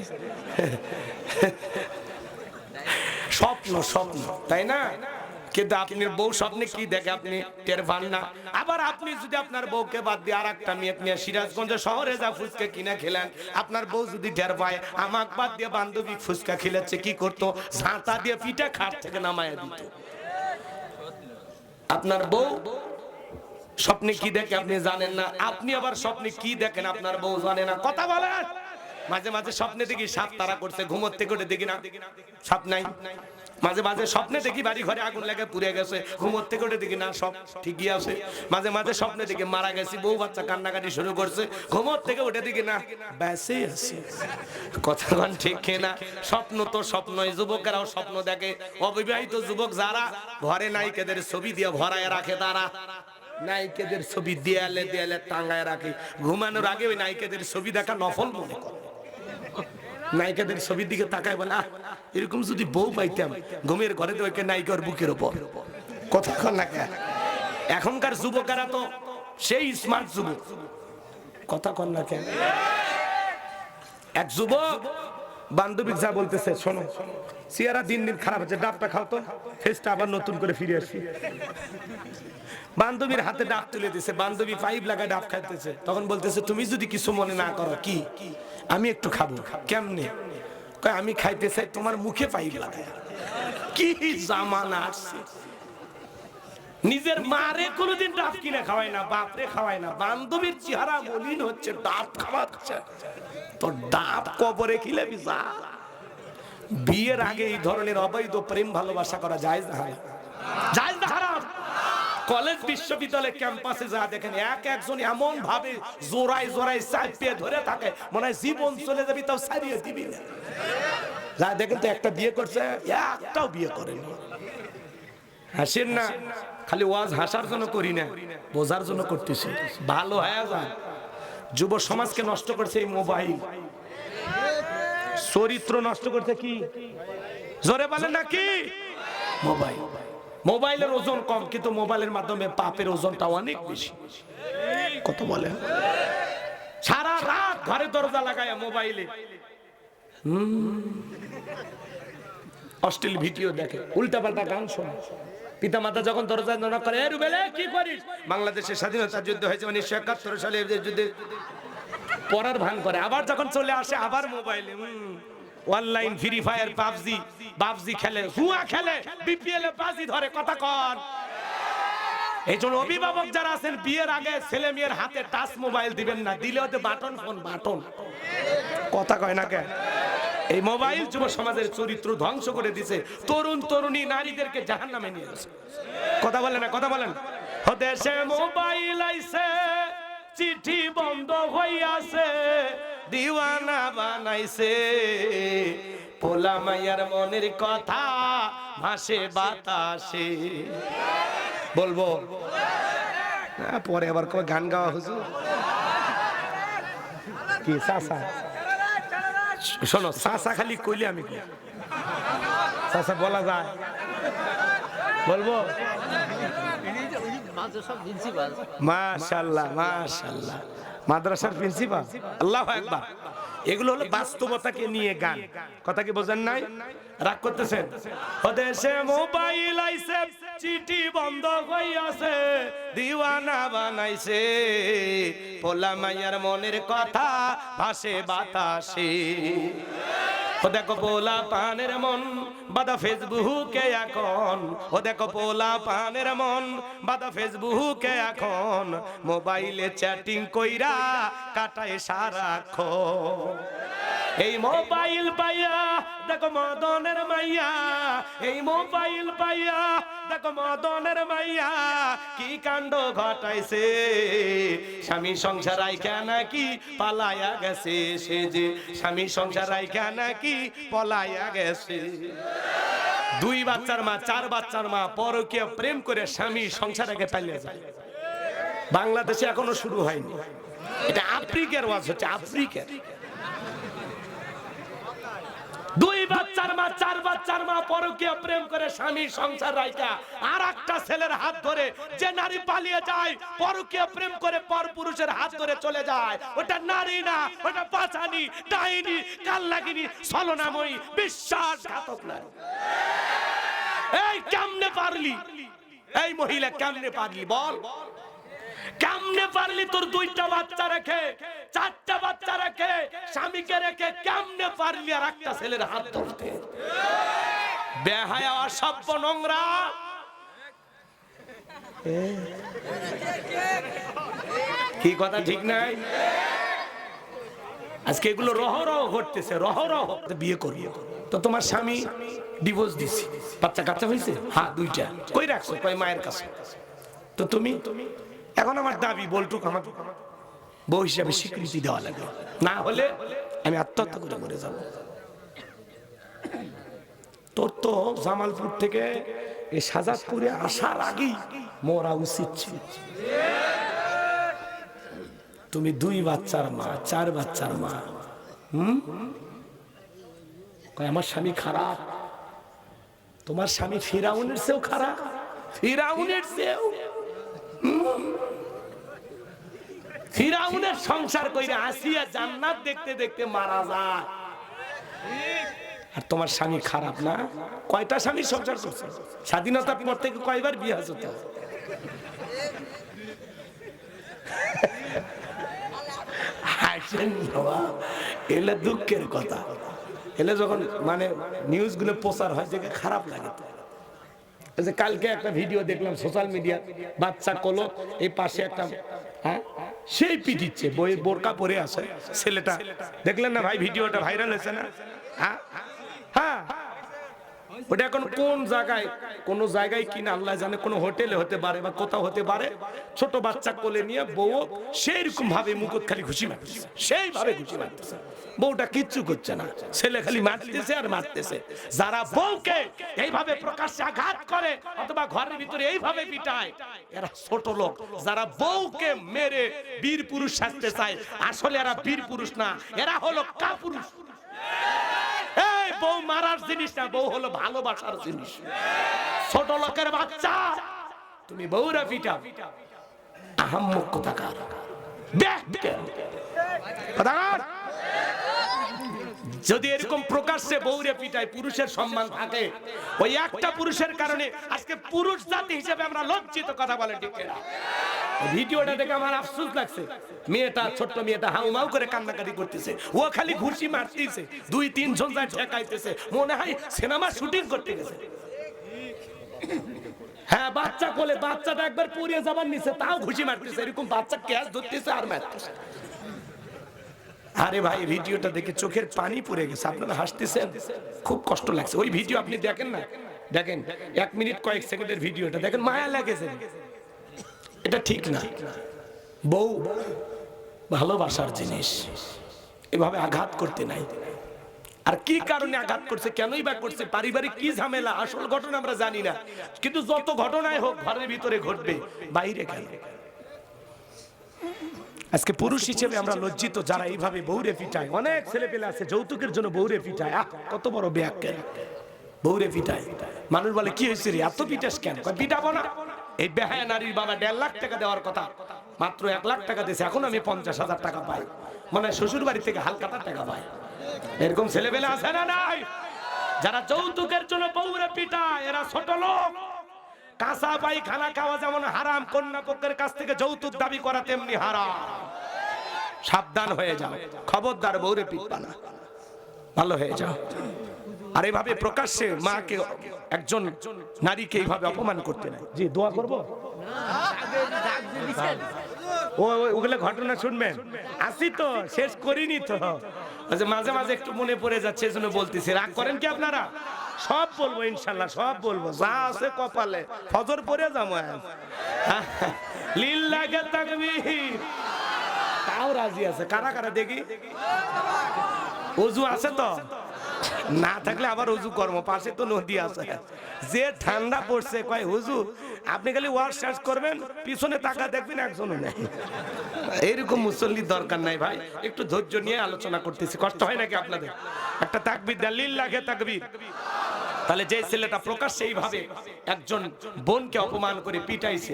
স্বপ্ন স্বপ্ন, তাই না? কিন্তু আপনার বউ স্বপ্নে কি দেখে আপনি টের পান না। আবার আপনি যদি আপনার বউকে বাদ দিয়ে আর একটা মেয়ে নিয়ে সিরাজগঞ্জ শহরে যা ফুচকা কিনা খেলেন, আপনার বউ যদি টের পায় আমাকে বাদ দিয়ে বান্ধবী ফুচকা খেলেছে, কি করতো? ঝাঁটা দিয়ে পিঠা খাট থেকে নামায় দিত। আপনার বউ স্বপ্নে কি দেখে আপনি জানেন না, আপনি আবার স্বপ্নে কি দেখেন আপনার বউ জানে না। কথা বলেন। মাঝে মাঝে স্বপ্নে দেখি সাপ তারা করছে, ঘুমোর থেকে উঠে দেখি না সাপ নাই। মাঝে মাঝে স্বপ্নে দেখি বাড়ি ঘরে আগুন লেগে পুড়ে গেছে, ঘুমোর থেকে উঠে দেখি না সব ঠিকই আছে। মাঝে মাঝে স্বপ্নে দেখি মারা গেছি, বউ বাচ্চা কান্নাকাটি শুরু করছে, ঘুমোর থেকে উঠে দেখি না বেঁচে আছে। কথা বলেন ঠিক কিনা? স্বপ্ন তো স্বপ্নই, যুবকেরাও স্বপ্ন দেখে। অবিবাহিত যুবক যারা ঘরে নায়িকাদের ছবি দিয়ে ভরায় রাখে, তারা নায়িকাদের ছবি দেয়ালে দেয়ালে টাঙ্গায় রাখে, ঘুমানোর আগে ওই নায়িকাদের ছবি দেখা নফল মনে করে। নায়িকাদের ছবির দিকে তাকায় বলে, এরকম যদি বউ পাইতাম, ঘুমের ঘরে তো নায়িকার বুকের ওপর। কতক্ষণ লাগে? এখনকার যুবকেরা তো সেই স্মার্ট যুবক। কথা কন না কেন? এক যুবক বান্ধবী যা বলতেছে, শোনো চেহারা দিন দিন খারাপ হচ্ছে, ডাবটা খাও তো, ফেসটা আবার নতুন করে ফিরে আসি। বান্ধবীর হাতে ডাব তুলে দিছে, বান্ধবী পাইপ লাগায় ডাব খাইতেছে। তখন বলতেছে, তুমি যদি কিছু মনে না করো, কি আমি একটু খাবো? কেমনে? কয় আমি খাইতে চাই তোমার মুখে পাইপ লাগায়। কি জামানা আসছে! নিজের মারে কোনোদিন ডাব কিনে খাওয়ায় না, বাপরে খাওয়ায় না, বান্ধবীর চেহারা মলিন হচ্ছে, ডাব খাওয়াচ্ছে। তো ডাব কবরে খিলে বিজা। বিয়ের আগে এই ধরনের অবৈধ প্রেম ভালোবাসা করা জায়েজ না? জায়েজ না হারাম? কলেজ বিশ্ববিদ্যালয় ক্যাম্পাসে যা দেখেন একজন এমন ভাবে জোড়ায় জোড়ায় চাপিয়ে ধরে থাকে, মনে হয় জীবন চলে যাবি তাও ছাড়িয়ে দিবি না। যা দেখেন তো একটা বিয়ে করছে, একটাও বিয়ে করেনি। হাসেন না, খালি ওয়াজ হাসার জন্য করি না, বোঝার জন্য করতেছি। ভালো হয়ে যায়। যুব সমাজকে নষ্ট করছে এই মোবাইল, চরিত্র নষ্ট করছে কি জোরে বলেন না কি? মোবাইল। মোবাইলের ওজন কম, কিন্তু মোবাইলের মাধ্যমে পাপের ওজনটা অনেক বেশি। কত বলে সারা রাত ঘরে দরজা লাগায় মোবাইলে অশ্লীল ভিডিও দেখে, উল্টাপাল্টা গান শোনে। পিতা মাতা যখন দরজা নক করে, এ রুবেলে কি করিস? বাংলাদেশের স্বাধীনতা যুদ্ধ হয়েছে 1971 সালে, যুদ্ধে পড়ার ভান করে। আবার যখন চলে আসে আবার মোবাইলে অনলাইন ফ্রি ফায়ার, পাবজি খেলে, হুয়া খেলে, বিপিএল এ বাজি ধরে। কথা কর। এই জন্য অভিভাবক যারা আছেন, বিয়ের আগে ছেলে মেয়ের হাতে টাচ মোবাইল দিবেন না, দিলে হতে বাটন ফোন, বাটন। কথা কয় না কেন? এই মোবাইল যুব সমাজের চরিত্র ধ্বংস করে দিছে, তরুণ তরুণী নারীদেরকে জাহান্নামে নিয়ে গেছে। কথা বলেন না? কথা বলেন। দেশে মোবাইল আইছে, চিঠি বন্ধ হইয়াছে, দিওয়ানা বানাইছে, পোলা মাইয়ার মনের কথা ভাসে বাতাসে। বলবো পরে আবার কবে গান গাওয়া হুজুর কি? চাচা শোনো, চাচা খালি কইলে আমি চাচা বলা যায়? বলবো? মাশাআল্লাহ মাশাআল্লাহ, মাদ্রাসার প্রিন্সিপাল। আল্লাহু আকবার। এগুলো হলো বাস্তবতাকে নিয়ে গান। কথা কি বোঝেন নাই? রাগ করতেছেন? দেশে মোবাইল আইছে, চিঠি বন্ধ হইয়াছে, দিওয়ানা বানাইছে, পোলা মাইয়ার মনের কথা ভাসে বাতাসে। ও দেখো পোলা পানের মন বাদা ফেসবুকে এখন, ও দেখো পোলা পানের মন বাদা ফেসবুকে এখন, মোবাইলে চ্যাটিং কইরা কাটায় সারাক্ষণ। এই মোবাইল পাইয়া দেখো মদনের মাইয়া, এই মোবাইল পাইয়া দেখো মদনের মাইয়া কি কাণ্ড ঘটাইছে, স্বামী সংসার রাইখা নাকি পালাইয়া গেছে, সে যে স্বামী সংসার রাইখা নাকি পলাইয়া গেছে। 2 বাচ্চার মা, 4 বাচ্চার মা পরকীয়া প্রেম করে স্বামী সংসার রেখে পালিয়ে যায়। বাংলাদেশে এখনো শুরু হয়নি, এটা আফ্রিকার ওয়াজ হচ্ছে, আফ্রিকার। 2 বাচ্চার মা, 4 বাচ্চার মা পরকীয়া প্রেম করে স্বামী সংসার রাইখা আর একটা ছেলের হাত ধরে যে নারী পালিয়ে যায়, পরকীয়া প্রেম করে পরপুরুষের হাত ধরে চলে যায়, ওটা নারী না, ওটা পাছানি, ডাইনি, কালনাগিনী, ছলনাময়ী, বিশ্বাসঘাতক নারী। এই কেমনে পারলি? এই মহিলা কেমনে পারলি বল? কেমনে পারলি তোর 2টা বাচ্চা রেখে, 4টা বাচ্চা রেখে, স্বামীকে রেখে কেমনে পারলি আর একটা ছেলের হাত ধরতে? বেহায়া, অসভ্য, নোংরা। কি কথা ঠিক নাই? আজকে এগুলো রহরহ ঘটতেছে, রহরহ। বিয়ে করবি তো তোমার স্বামী ডিভোর্স দিছি, বাচ্চা কাচ্চা হয়েছে? হ্যাঁ 2টা। কই রাখছো? কই মায়ের কাছে। তো তুমি এখন আমার দাবি বলটুক আমাকে বউ হিসাবে স্বীকৃতি দেওয়া লাগে, না হলে আমি আত্মহত্যা করে মরে যাব। তোর তো জামালপুর থেকে এই শাহজাদপুরে আসার আগেই মরা উচিত ছিল। তুমি 2 বাচ্চার মা, 4 বাচ্চার মা। আমার স্বামী খারাপ। তোমার স্বামী ফিরাউনের চেয়েও খারাপ, ফিরাউনের চেয়েও। ফিরাউনের সংসার কইরা আসিয়া জান্নাত দেখতে দেখতে মারা যায়, আর তোমার স্বামী খারাপ না? কয়টা স্বামী সংসার করছে? স্বাধীনতার পর থেকে কয়বার বিয়ে হয়েছে? তো এলে দুঃখের কথা। এলে যখন মানে নিউজ গুলো প্রচার হয় যে খারাপ লাগে। যে কালকে একটা ভিডিও দেখলাম সোশ্যাল মিডিয়া, বাচ্চা কোলো এই পাশে একটা হ্যাঁ সেই পিটিচ্ছে, বইয়ের বোরকা পরে আছে ছেলেটা, দেখলেন না ভাই? ভিডিওটা ভাইরাল হয়েছে না? হ্যাঁ হ্যাঁ, ওটা এখন কোন জায়গায়, কোন জায়গায় কিনা আল্লাহ জানে, কোন হোটেলে হতে পারে বা কোথাও হতে পারে, ছোট বাচ্চা কোলে নিয়ে বউ সেই রকম ভাবে মুকুট খালি ঘুষি মারতেছে, সেইভাবে ঘুষি মারতেছে, বউটা কিচ্ছু করছে না, ছেলে খালি মারতেছে আর মারতেছে। যারা বউকে এইভাবে প্রকাশ্যে আঘাত করে অথবা ঘরের ভিতরে এইভাবে পিটায়, এরা ছোট লোক। যারা বউকে মেরে বীর পুরুষ সাজতে চায়, আসলে এরা বীর পুরুষ না, এরা হলো কাপুরুষ। এই বউ মারার জিনিস না, বউ হলো ভালোবাসার জিনিস। ছোট লোকের বাচ্চা, তুমি বউরা পিটাও, আহাম্মক কোথাকার, যদি এরকম প্রকাশ্যে বউরে পিটায় পুরুষের সম্মান থাকে, ওই একটা পুরুষের কারণে আজকে পুরুষ জাতি হিসেবে আমরা লজ্জিত। কথা বলেন ঠিক কিনা? ভিডিওটা দেখে আমার আফসোস লাগছে, মেয়েটা, ছোট্ট মেয়েটা হাউমাউ করে কান্নাকাটি করতেছে, ও খালি ঘুষি মারতেছে, 2-3 জন যায় ঠেকাইতেছে, মনে হয় সিনেমা শুটিং করতে গেছে। হ্যাঁ, বাচ্চা কোলে, বাচ্চাটা একবার পড়ে যাবার নিচে, তাও ঘুষি মারতেছে, এরকম বাচ্চা ক্যাচ ধরতেছে আর মারতেছে। আরে ভাই, ভিডিওটা দেখে চোখের পানি পড়ে গেছে, আপনারা হাসতেছেন, খুব কষ্ট লাগছে। ওই ভিডিও আপনি দেখেন না, দেখেন 1 মিনিট কয়েক সেকেন্ডের ভিডিওটা দেখেন, মায়া লাগেছে। এটা ঠিক না। বউ ভালোবাসার জিনিস, এভাবে আঘাত করতে নাই। আর কি কারণে আঘাত করছে, কেনই বা করছে, পারিবারিক কি ঝামেলা, আসল ঘটনা আমরা জানি না, কিন্তু যত ঘটনাই হোক ঘরের ভিতরে ঘটবে, বাইরে কেন? আজকে পুরুষ হিসেবে আমরা লজ্জিত যারা এইভাবে বউরে পিটায়। অনেক ছেলে পেলে আছে যৌতুকের জন্য বউরে পিটায়। কত বড় বেয়াক্কেল, বউরে পিটায়। মানুষ বলে কি হয়েছে রে, এত পিটাস কেন? পিটাবো না। এই বেহায়া নারীর বাবা 1.5 লাখ টাকা দেওয়ার কথা, মাত্র 1 লাখ টাকা দিয়েছে, এখন আমি 50,000 টাকা পাই, মানে শ্বশুর বাড়ি থেকে হালকাতা টাকা পাই। এরকম ছেলে পেলে আছে না নাই? যারা যৌতুকের জন্য বউরে পিটায়, এরা ছোট লোক। কাঁচা পাই খানা খাওয়া যেমন হারাম, কন্যা পক্ষের কাছ থেকে যৌতুক দাবি করা তেমনি হারাম। সাবধান হয়ে যাও, খবরদার বউরে পিটবা না, ভালো হয়ে যাও। আর এইভাবে প্রকাশ্যে মাকে, একজন নারীকে এইভাবে অপমান করতে নাই। জি, দোয়া করবো। ওগুলো ঘটনা শুনবেন, আসি তো, শেষ করিনি তো, মাঝে মাঝে একটু মনে পড়ে যাচ্ছে, এজন্য বলতেছি। রাগ করেন কি আপনারা? সব বলবো ইনশাল্লাহ, সব বলবো, যা আছে কপালে। ফজর পড়ে যাবো, লিল্লাহি তাকবীর। তাও রাজি আছে, কারা কারা দেখি? ওযু আছে তো? না থাকলে আবার ওযু কর্ম, পাশে তো নদী আছে। যে ঠান্ডা পড়ছে, কয় হুজুর আপনি খালি ওয়াশ শেষ করবেন, পিছনে তাকা দেখবেন একজনও নেই। এইরকম মুসল্লির দরকার নাই ভাই, একটু ধৈর্য নিয়ে আলোচনা করতেছি। কষ্ট হয় নাকি আপনাদের? একটা তাকবীর দেন, লিল্লাহি তাকবীর। তাহলে যে ছেলেটা প্রকাশ্যে এইভাবে একজন বোনকে অপমান করে পিটাইছে,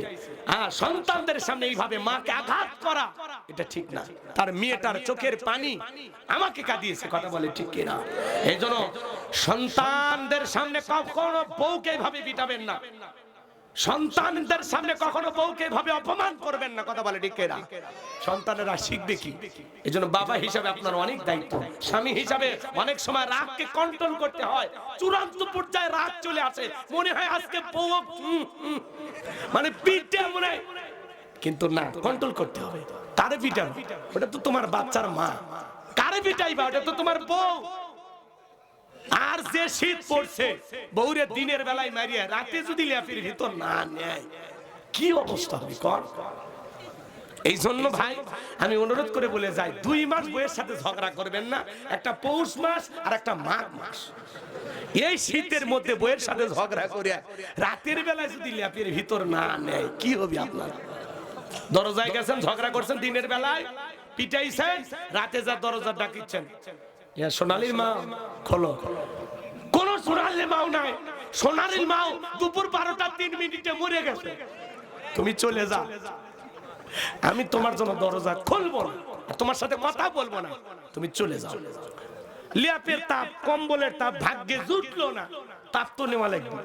সন্তানদের সামনে এইভাবে মাকে আঘাত করা, এটা ঠিক না। তার মেয়েটার চোখের পানি আমাকে কাঁদিয়েছে, কথা বলে ঠিক কিনা? এই জন্য সন্তানদের সামনে কখনো বউকে এইভাবে পিটাবেন না, সন্তানদের সামনে কখনো বউকে ভাবে অপমান করবেন না, কথা বলে ঠিক কিনা? সন্তানেরা শিখবে কি? এজন্য বাবা হিসাবে আপনার অনেক দায়িত্ব, স্বামী হিসাবে অনেক সময় রাগকে কন্ট্রোল করতে হয়। চূড়ান্ত পর্যায়ে রাগ চলে আসে, মনে হয় আজকে বউ মানে পিটে মনে হয়, কিন্তু না, কন্ট্রোল করতে হবে। কারে পিটাবো? ওটা তো তোমার বাচ্চার মা। কারে পিটাইবা? ওটা তো তোমার বউ। আর যে শীত পড়ছে, বউরে দিনের বেলায় মারিয়া রাতে যদি লেপের ভিতর না নেয়, কি অবস্থা হবে কর? এই জন্য ভাই আমি অনুরোধ করে বলে যাই, 2 মাস বউয়ের সাথে ঝগড়া করবেন না, একটা পৌষ মাস আর একটা মাঘ মাস। এই শীতের মধ্যে বউয়ের সাথে ঝগড়া করে রাতের বেলায় যদি লেপের ভিতর না নেয়, কি হবে আপনার? দরজায় গেছেন, ঝগড়া করছেন, দিনের বেলায় পিটাইছেন, রাতে যা দরজা ডাকিচ্ছেন, সোনালীর মা খোলো, কোন সোনালীর মাও নাই। সোনালীর মাও দুপুর 12টা 3 মিনিটে মরে গেছে, তুমি চলে যা, আমি তোমার জন্য দরজা খুলবো না, তোমার সাথে কথা বলবো না, তুমি চলে যাও। লেপের তাপ, কম্বলের তাপ ভাগ্যে জুটলো না, তাপ তো নেওয়া লাগবে।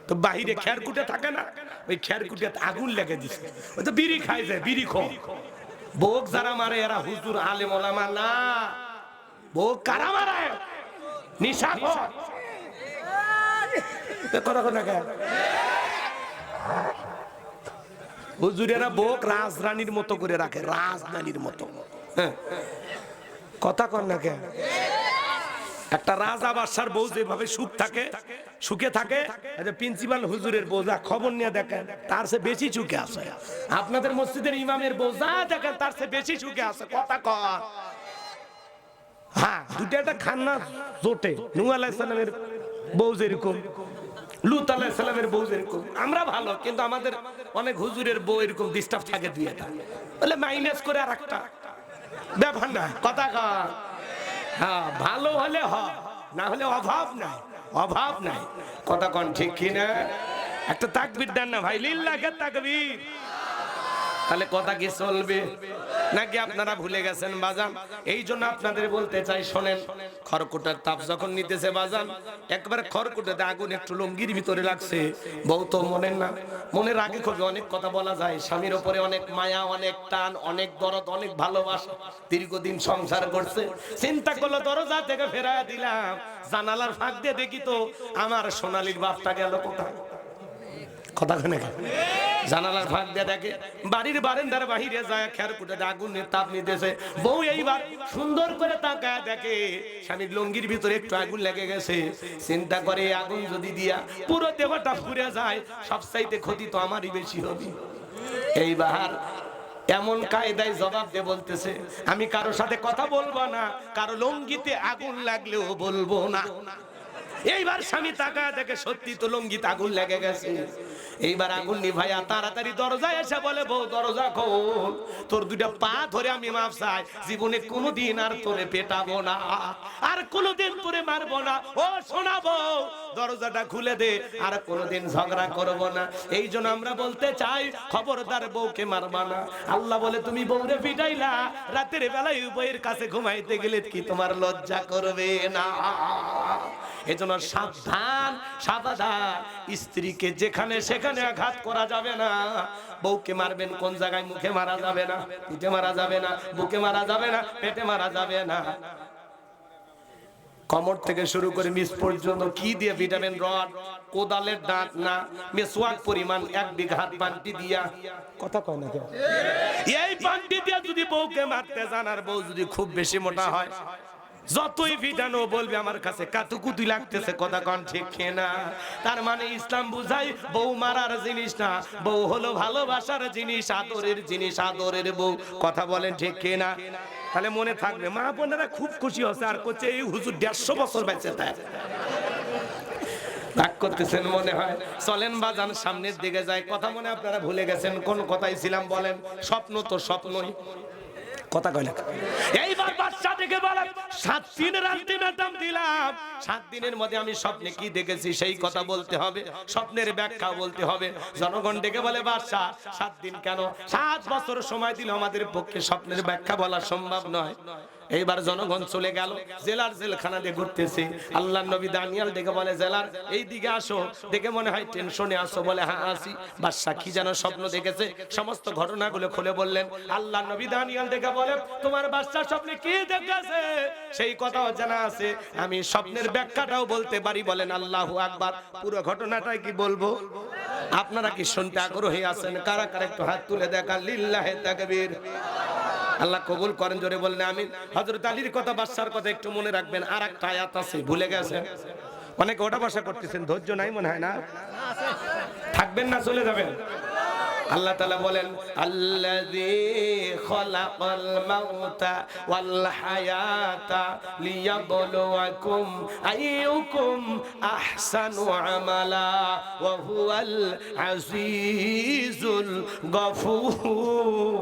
তো বাহিরে খেরকুটে থাকে না, ওই খেরকুটে আগুন লেগে দিছে, ওই তো বিড়ি খাই যায়, বিড়ি খোর। বউক যারা মারে এরা হুজুর আলেম ওলামা না, বউ কারা মারে? নিশাখোর। হুজুরেরা বউক রাজরানীর মতো করে রাখে, রাজরানীর মতো। হ্যাঁ, কথা কন না কেন? একটা রাজা বাদশার বউ যেভাবে সুখে থাকে, প্রিন্সিপাল হুজুরের বউ যা খবর নিয়ে দেখেন তার চেয়ে বেশি সুখে আছে। আপনাদের মসজিদের ইমামের বউ যা দেখেন তার চেয়ে বেশি সুখে আছে। কথা কন। হ্যাঁ, দুটো একটা খান্না জোটে। নূহ আলাইহিস সালামের বউ যেরকম, লূত আলাইহিস সালামের বউ যেরকম। আমরা ভালো, কিন্তু আমাদের অনেক হুজুরের বউ এরকম ডিস্টার্ব থাকে দুই একটা, বলে মাইনাস করে আর একটা ব্যাপার না। কথা কন। হ্যাঁ, ভালো হলে হয়, না হলে অভাব নাই, অভাব নাই। কথা কন ঠিক কিনা? একটা তাকবীর দেন না ভাই, লিল্লাহি তাকবীর। তাহলে কথা কি চলবে নাকি আপনারা ভুলে গেছেন বাজান? এই জন্য আপনাদের বলতে চাই, শোনেন, খড়কুটার তাপ যখন নিতেছে বাজান, একবার খড়কুটাতে আগুন একটু লুঙ্গির ভিতরে লাগছে, বউ তো মনের আগে খুবই অনেক কথা বলা যায়। স্বামীর উপরে অনেক মায়া, অনেক টান, অনেক দরদ, অনেক ভালোবাসা, দীর্ঘদিন সংসার করছে। চিন্তা করলো দরজা থেকে ফেরায় দিলাম, জানালার ফাঁক দিয়ে দেখি তো আমার সোনালীর বাপটা গেল কোথায়। কথা শুনে জানালার ফাঁক দিয়ে দেখে বাড়ির বারান্দার বাহিরে যায় খড়কুটাতে আগুনের তাপ নিতেছে। বউ এইবার সুন্দর করে তাকায় দেখে স্বামীর লুঙ্গির ভিতরে একটু আগুন লেগে গেছে। চিন্তা করে আগুন যদি দিয়া পুরো দেহটা পুড়ে যায়, সবচাইতে ক্ষতি তো আমারই বেশি হবে। এইবার এমন কায়দায় জবাব দিয়ে বলতেছে, আমি কারোর সাথে কথা বলবো না, কারো লুঙ্গিতে আগুন লাগলেও বলবো না। এইবার স্বামী তাকায় দেখে সত্যি তো লুঙ্গিতে আগুন লেগে গেছে। এইবার আগুন নিভাইয়া তাড়াতাড়ি দরজায় এসে বলে, বউ দরজা খোল, তোর দুইটা পা ধরে আমি মাফ চাই, জীবনে কোনোদিন আর তোরে পেটাবো না, আর কোনোদিন তোরে মারবো না। ও শোনাবো, দরজাটা খুলে দে, আর কোনোদিন ঝগড়া করবো না। এই জন্য আমরা বলতে চাই, খবরদার বউকে মারবা না। আল্লাহ বলে, তুমি বউরে পিটাইলা, রাতের বেলায় বউয়ের কাছে ঘুমাইতে গেলে কি তোমার লজ্জা করবে না? এজন্য সাবধান, সাবধান, স্ত্রীকে যেখানে সেখানে আঘাত করা যাবে না। বউকে মারবেন কোন জায়গায়? মুখে মারা যাবে না, পিঠে মারা যাবে না, বুকে মারা যাবে না, পেটে মারা যাবে না। কমর থেকে শুরু করে নিচ পর্যন্ত কি দিয়ে ভিটামিন রড, কোদালের দাঁত না, মেসওয়াক পরিমাণ 1 বিঘা বান্টি দিয়া। কথা কয় না কেন? এই বান্টি দিয়ে যদি বউকে মারতে যান, আর বউ যদি খুব বেশি মোটা হয়, যতই ভিটানো বলবে আমার কাছে কাতুকুতি লাগতেছে। কথা কন ঠিক কিনা? তার মানে ইসলাম বুঝাই বউ মারার জিনিস না, বউ হলো ভালোবাসার জিনিস, আদরের জিনিস, আদরের বউ। কথা বলেন ঠিক কিনা? তাহলে মনে থাকবে, মা বোনেরা খুব খুশি হচ্ছে, আর করছে এই হুজুর 150 বছর বেঁচে থাকে। রাগ করতেছেন মনে হয়। চলেন বাজান সামনের দিকে যায়। কথা মনে আপনারা ভুলে গেছেন কোন কথাই ছিলাম বলেন? স্বপ্ন তো স্বপ্নই। কথা কয় না। এইবার বাদশা থেকে বলে, 7 দিনের আলটিমেটাম দিলাম, 7 দিনের মধ্যে আমি স্বপ্নে কি দেখেছি সেই কথা বলতে হবে, স্বপ্নের ব্যাখ্যা বলতে হবে। জনগণ ডেকে বলে, বাদশা 7 দিন কেন, 7 বছর সময় দিল, আমাদের পক্ষে স্বপ্নের ব্যাখ্যা বলা সম্ভব নয়। এইবার জনগণ চলে গেল, জেলার জেলখানা দিয়ে ঘুরতেছে। আল্লাহর নবী দানিয়েল ডেকে বলে, জেলার এই দিকে আসো। দেখে মনে হয় টেনশনে আসো। বলে, হ্যাঁ আসি। বাদশা কি যেন স্বপ্ন দেখেছে, সমস্ত ঘটনাগুলো খুলে বললেন। আল্লাহর নবী দানিয়েল ডেকে বলে, তোমার বাদশা স্বপ্নে কি দেখেছে সেই কথাও জানা আছে, আমি স্বপ্নের ব্যাখ্যাটাও বলতে পারি। বলেন আল্লাহু আকবার। পুরো ঘটনাটাই কি বলবো? আপনারা কি শুনতে আগ্রহী আছেন? কারা কারা একটু হাত তুলে দেখান, লিল্লাহি তাকবীর। আল্লাহ কবুল করেন, জোরে বলেন আমিন। হযরত আলীর কথা, বাদশার কথা একটু মনে রাখবেন। আর একটা আয়াত আছে, ভুলে গেছেন অনেকে, ওটা ভাষা করতেছেন, ধৈর্য নাই মনে হয় না? থাকবেন না চলে যাবেন? আল্লাহ তাআলা বলেন, আল্লাযী খালাকাল মাউতা ওয়াল হায়াতা লিয়াবলুয়াকুম আইয়ুকুম আহসানু আমালা ওয়া হুয়াল আজিজুল গফুর।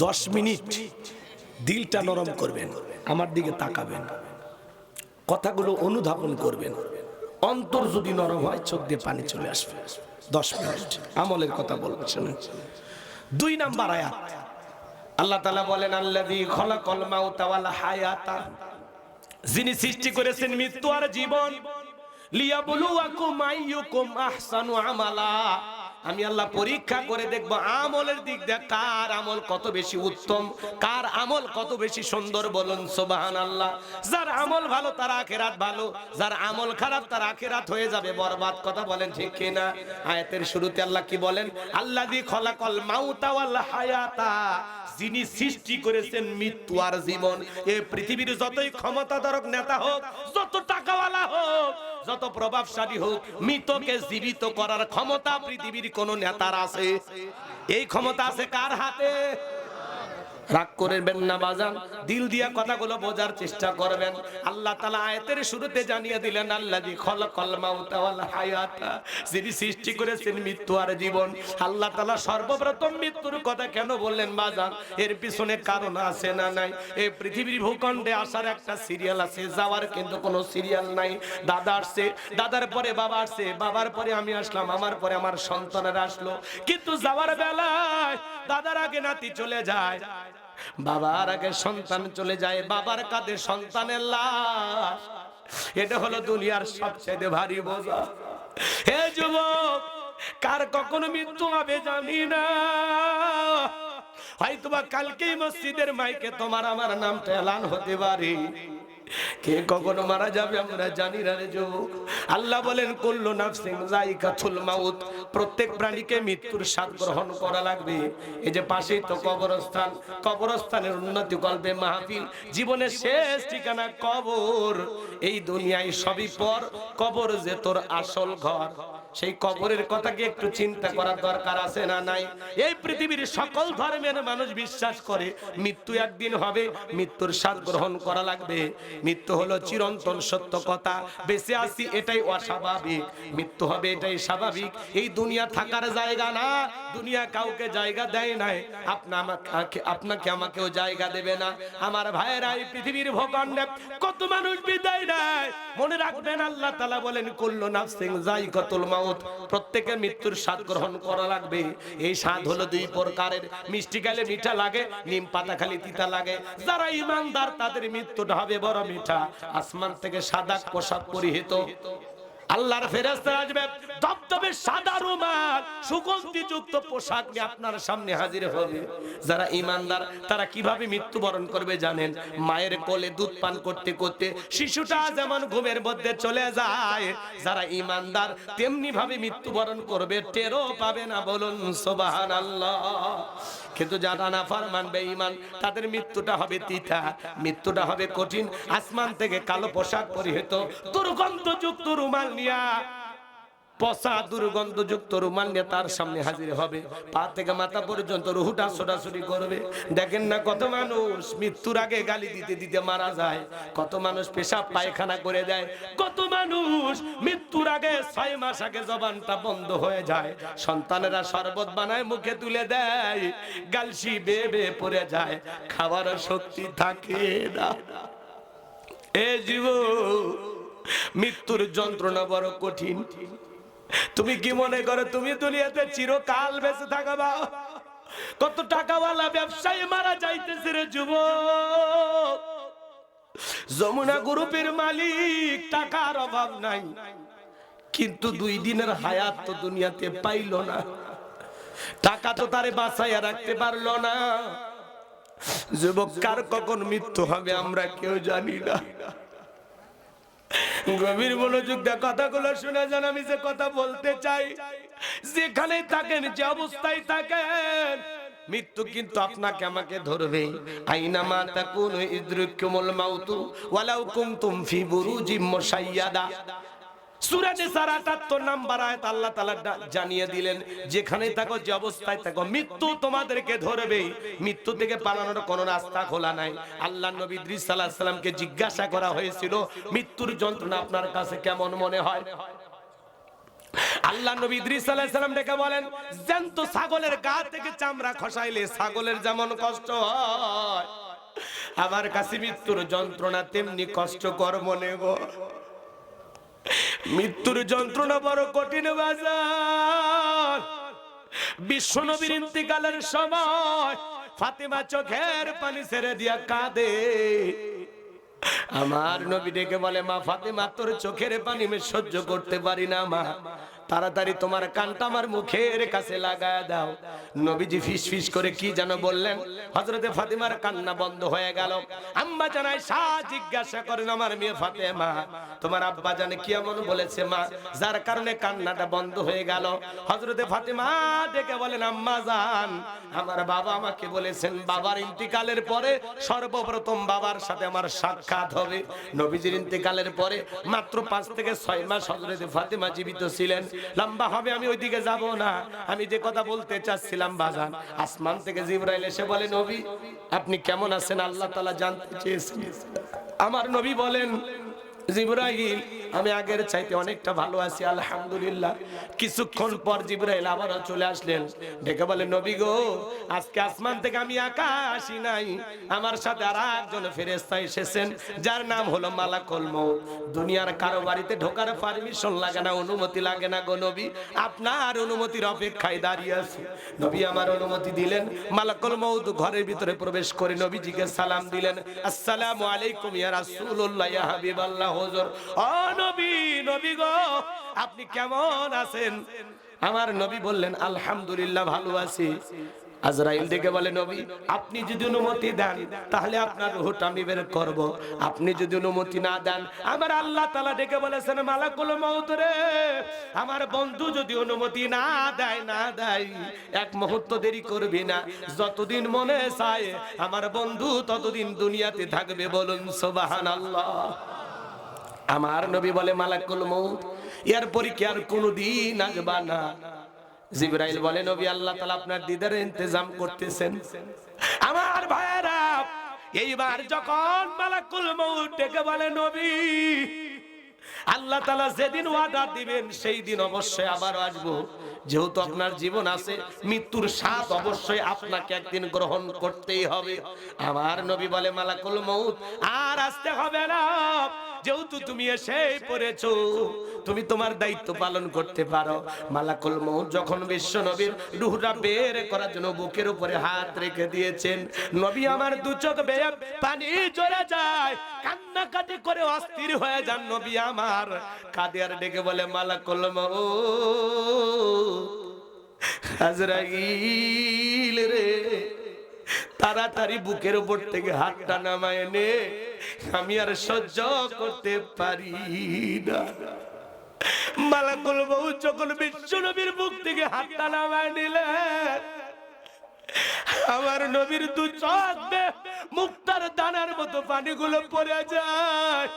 10 মিনিট দিলটা নরম করবেন, আমার দিকে তাকাবেন, কথাগুলো অনুধাবন করবেন। অন্তর যদি নরম হয়, চোখ দিয়ে পানি চলে আসবে। 10 মিনিট আমলের কথা বলবো, শুনুন। 2 নাম্বার আয়াত, আল্লাহ তাআলা বলেন, আল্লাযী খালাকাল মাউতা ওয়াল হায়াতা, যিনি সৃষ্টি করেছেন মৃত্যু আর জীবন, লিয়াবলুয়াকুম আইয়ুকুম আহসানু আমালা, আমি আল্লাহ পরীক্ষা করে দেখব আমলের দিক দিয়ে কার আমল কত বেশি উত্তম, কার আমল কত বেশি সুন্দর। বলুন সুবহানাল্লাহ। যার আমল ভালো তার আখিরাত ভালো, যার আমল খারাপ তার আখিরাত হয়ে যাবে বরবাদ। কথা বলেন ঠিক কিনা? আয়াতের শুরুতে আল্লাহ কি বলেন? আল্লাযী খলাকাল মাউতা ওয়াল হায়াতা, যিনি সৃষ্টি করেছেন মৃত্যু আর জীবন। এই পৃথিবীর যতই ক্ষমতাধরক নেতা হোক, যত টাকাওয়ালা হোক, যত প্রভাবশালী হোক, মৃতকে জীবিত করার ক্ষমতা পৃথিবীর কোন নেতার আছে? এই ক্ষমতা আছে কার হাতে? রাগ করবেন না বাজান, দিল দিয়া কথাগুলো বোঝার চেষ্টা করবেন। আল্লাহ তাআলা আয়াতের শুরুতে জানিয়ে দিলেন আল্লাযী খলাকাল মাউতা ওয়াল হায়াতা, যিনি সৃষ্টি করেছেন মৃত্যু আর জীবন। আল্লাহ তাআলা সর্বপ্রথম মৃত্যুর কথা কেন বললেন বাজান? এর পিছনে কারণ আছে না নাই? এই পৃথিবীর ভূখণ্ডে আসার একটা সিরিয়াল আছে, যাওয়ার কিন্তু কোনো সিরিয়াল নাই। দাদা আসছে, দাদার পরে বাবা আসছে, বাবার পরে আমি আসলাম, আমার পরে আমার সন্তানেরা আসলো। কিন্তু যাওয়ার বেলায় দাদার আগে নাতি চলে যায়, বাবার আগে সন্তান চলে যায়, বাবার কাঁধে সন্তানের লাশ। এটা হলো দুনিয়ার সবচেয়ে ভারী বোঝা। হে যুবক, কার কখনো মৃত্যু হবে জানি না, হয়তোবা কালকেই মসজিদের মাইকে তোমার আমার নামটা এলান হতে পারে। কে কখনো মারা যাবে আমরা জানি না রে যুবক। আল্লাহ বলেন কুল্লু নাফসিন যায়িকাতুল মাউত, প্রত্যেক প্রাণীকে মৃত্যুর স্বাদ গ্রহণ করা লাগবে। এই যে পাশেই তো কবরস্থান, কবরস্থানের উন্নতি কল্পে মাহফিল, জীবনের শেষ ঠিকানা কবর। এই দুনিয়ায় সবই পর, কবর যে তোর আসল ঘর। সেই কবরের কথা কি একটু চিন্তা করার দরকার আছে না নাই? এই পৃথিবীর সকল ধর্মের মানুষ বিশ্বাস করে মৃত্যু একদিন হবে, মৃত্যুর স্বাদ গ্রহণ করা লাগবে। মৃত্যু হলো চিরন্তন সত্য কথা, বেঁচে আছি এটাই অস্বাভাবিক, মৃত্যু হবে এটাই স্বাভাবিক। এই দুনিয়া থাকার জায়গা না, দুনিয়া কাউকে জায়গা দেয় নাই, আপনাকে আমাকেও জায়গা দেবে না। আমার ভাইয়েরা, এই পৃথিবীর ভূখণ্ডে কত মানুষ বিদায় নেয়, মনে রাখবেন আল্লাহ তাআলা বলেন কুল্লু নাফসিন যায়িকাতুল মাউত, প্রত্যেকের মৃত্যুর স্বাদ গ্রহণ করা লাগবে। এই স্বাদ হলো দুই প্রকারের, মিষ্টি খেলে মিঠা লাগে, নিম পাতা খালি তিতা লাগে। যারা ঈমানদার তাদের মৃত্যুটা হবে বড় মিঠা। আসমান থেকে সাদা পোশাক পরিহিত আল্লাহর ফেরেশতা আসবে, ধবধবে সাদা রুমাল, সুগন্ধিযুক্ত পোশাক নিয়ে আপনার সামনে হাজির হবে। যারা ঈমানদার তারা কিভাবে মৃত্যুবরণ করবে জানেন? মায়ের কোলে দুধ পান করতে করতে শিশুটা যেমন ঘুমের মধ্যে চলে যায়, যারা ঈমানদার তেমনি ভাবে মৃত্যুবরণ করবে, টেরও পাবে না। বলুন সুবহানাল্লাহ। কিন্তু যারা নাফরমান বেঈমান তাদের মৃত্যুটা হবে তিতা, মৃত্যুটা হবে কঠিন। আসমান থেকে কালো পোশাক পরিহিত, দুর্গন্ধযুক্ত রুমাল নিয়া, পচা দুর্গন্ধযুক্ত রুমাল নিয়ে তার সামনে হাজির হবে। পা থেকে মাথা পর্যন্ত রুহুটা ছোটাছুটি করবে। দেখেন না কত মানুষ মৃত্যুর আগে গালি দিতে দিতে মারা যায়, কত মানুষ পেশাব পায়খানা করে দেয়, কত মানুষ মৃত্যুর আগে 6 মাস আগে জবানটা বন্ধ হয়ে যায়। সন্তানেরা শরবত বানায় মুখে তুলে দেয়, গালসি বেয়ে বেয়ে পড়ে যায়, খাবার শক্তি থাকে না। এ জীবন, মৃত্যুর যন্ত্রণা বড় কঠিন। তুমি কি মনে করো তুমি দুনিয়াতে চিরকাল বেঁচে থাকবা? কত টাকাওয়ালা ব্যবসায়ী মারা যাইতেছে রে যুবক। যমুনা গ্রুপের মালিক, টাকার অভাব নাই, কিন্তু 2 দিনের হায়াত তো দুনিয়াতে পাইল না। টাকা তো তারে বাঁচাইয়া রাখতে পারলো না। যুবক, কার কখন মৃত্যু হবে আমরা কেউ জানি না। গভীর মনোযোগ দিয়ে কথাগুলো শুনে যান। আমি যে কথা বলতে চাই, যেখানে থাকেন, যে অবস্থায় থাকেন, মৃত্যু কিন্তু আপনাকে আমাকে ধরবে। আইনামা তাকুনু ইদরিকুমুল মাউতু ওয়ালাউ কুনতুম ফি বুরুজিম মুশাইয়াদা। সূরা নিসার ৭৮ নম্বর আয়াত আল্লাহ তাআলা জানিয়ে দিলেন, যেখানে থাকো, যে অবস্থায় থাকো, মৃত্যু তোমাদেরকে ধরবেই। মৃত্যু থেকে পালানোর কোনো রাস্তা খোলা নাই। আল্লাহর নবী ইদ্রিস আলাইহিস সালামকে জিজ্ঞাসা করা হয়েছিল, মৃত্যুর যন্ত্রণা আপনার কাছে কেমন মনে হয়? আল্লাহ নবী ইদ্রিস আলাইহিস সালাম ডেকে বলেন, জ্যান্ত ছাগলের গা থেকে চামড়া খসাইলে ছাগলের যেমন কষ্ট হয়, আমার কাছে মৃত্যুর যন্ত্রণা তেমনি কষ্টকর মনে হয়। মৃত্যুর যন্ত্রণা বড় কঠিন বাজার। বিশ্ব নবীর ইন্তিকালের সময় ফাতেমা চোখের পানি ছেড়ে দিয়া কাঁদে। আমার নবী ডেকে বলে, মা ফাতেমা, তোর চোখের পানি আমি সহ্য করতে পারি না মা, তাড়াতাড়ি তোমার কানটা আমার মুখের কাছে লাগায় দাও। নবীজি ফিস ফিস করে কি যেন বললেন, হযরতে ফাতিমার কান্না বন্ধ হয়ে গেল। আম্মা জান আয়েশা জিজ্ঞাসা করেন, আমার মেয়ে ফাতেমা, তোমার আব্বা জানে কি এমন বলেছে মা, যার কারণে কান্নাটা বন্ধ হয়ে গেল? হযরতে ফাতেমা ডেকে বলেন, আম্মা জান, আমার বাবা আমাকে বলেছেন বাবার ইন্তিকালের পরে সর্বপ্রথম বাবার সাথে আমার সাক্ষাৎ হবে। নবীজির ইন্তিকালের পরে মাত্র 5 থেকে 6 মাস হযরতে ফাতেমা জীবিত ছিলেন। লম্বা হবে, আমি ওইদিকে যাব না। আমি যে কথা বলতে চাচ্ছিলাম বাজান, আসমান থেকে জিবরাইল এসে বলে, নবী আপনি কেমন আছেন আল্লাহ তাআলা জানতে চেয়েছেন। আমার নবী বলেন, জিবরাইল আমি আগের চাইতে অনেকটা ভালো আছি আলহামদুলিল্লাহ। কিছুক্ষণ পর জিবরাইল আবারও চলে আসলেন, ডেকে বলে, নবী গো, আজকে আসমান থেকে আমি একা আসি নাই, আমার সাথে আর একজন ফেরেশতা এসেছেন, যার নাম হলো মালাকুল মউত। দুনিয়ার কারো বাড়িতে ঢোকার পারমিশন লাগে না, অনুমতি লাগে না গো নবী, আপনার অনুমতির অপেক্ষায় দাঁড়িয়ে আছি। নবী আমার অনুমতি দিলেন, মালাকুল মউত ঘরের ভিতরে প্রবেশ করে নবীজিকে সালাম দিলেন, আসসালামু আলাইকুম ইয়া রাসূলুল্লাহ ইয়া হাবিবাল্লাহ হুজুর। ও নবী, নবী গো আপনি কেমন আছেন? আমার নবী বললেন, আলহামদুলিল্লাহ ভালো আছি। আজরাইল ডেকে বলে, নবী আপনি যদি অনুমতি দেন তাহলে আপনার রূহটা আমি বের করব, আপনি যদি অনুমতি না দেন, আমার আল্লাহ তাআলা ডেকে বলেছেন, মালাকুল মউত রে, আমার বন্ধু যদি অনুমতি না দেয় এক মুহূর্ত দেরি করবি না, যতদিন মনে চায় আমার বন্ধু ততদিন দুনিয়াতে থাকবে, বলুন সুবহানাল্লাহ। আমার নবী বলে, মালাকুল মউত এরপরে কি আর কোনদিন আসবা না? জিবরাইল বলে, নবী আল্লাহ তাআলা আপনার দিদারের ইন্তজাম করতেছেন। আমার ভাইরা, এইবার যখন মালাকুল মউত ডেকে বলে, নবী আল্লাহ তাআলা যেদিন ওয়াদা দিবেন সেই দিন অবশ্যই আবার আসবো, যেহেতু আপনার জীবন আছে, মৃত্যুর স্বাদ অবশ্যই আপনাকে একদিন গ্রহণ করতেই হবে। আমার নবী বলে, মালাকুল মউত আর আসতে হবে না, যেহেতু তুমি এসে পড়েছো, তুমি তোমার দায়িত্ব পালন করতে পারো। মালাকুল মউত যখন বিশ্ব নবীর রূহটা বের করার জন্য বুকের উপরে হাত রেখে দিয়েছেন, নবী আমার দু চোখ বেয়ে পানি ঝরে যায়, কান্নাকাটি করে অস্থির হয়ে যান। নবী আমার কাঁদে আর ডেকে বলে, মালাকুল মউত, আজরাইল রে, তাড়াতাড়ি বুকের উপর থেকে হাতটা নামায় নে, আমি আর সহ্য করতে পারি না। মালাকুল মউত যখন বিশ্ব নবীর বুক থেকে হাতটা নামায় নিলেন, আমার নবীর দু চোখ বেয়ে মুক্তার দানার মতো পানিগুলো পড়ে যায়।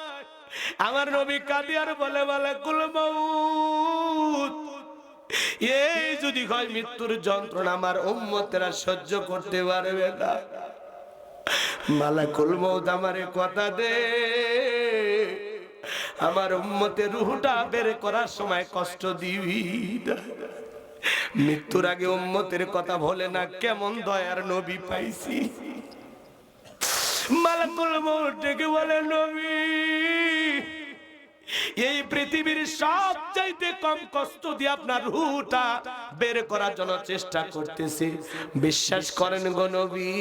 আমার নবী কাঁদে আর বলে, মালাকুল মউত, এই যদি হয় মৃত্যুর যন্ত্রণা আমার উম্মতেরা সহ্য করতে পারবে না, মালাকুল মউত আমারে কথা দে, আমার উম্মতের রূহটা বের করার সময় কষ্ট দিবি না। মৃত্যুর আগে উম্মতের কথা বলে না, কেমন দয়ার নবী পাইছি। মালাকুল মউত ডেকে বলে, নবী এই পৃথিবীর সবচাইতে কম কষ্ট দিয়ে আপনার রূহটা বের করার জন্য চেষ্টা করতেছি, বিশ্বাস করেন গো নবী,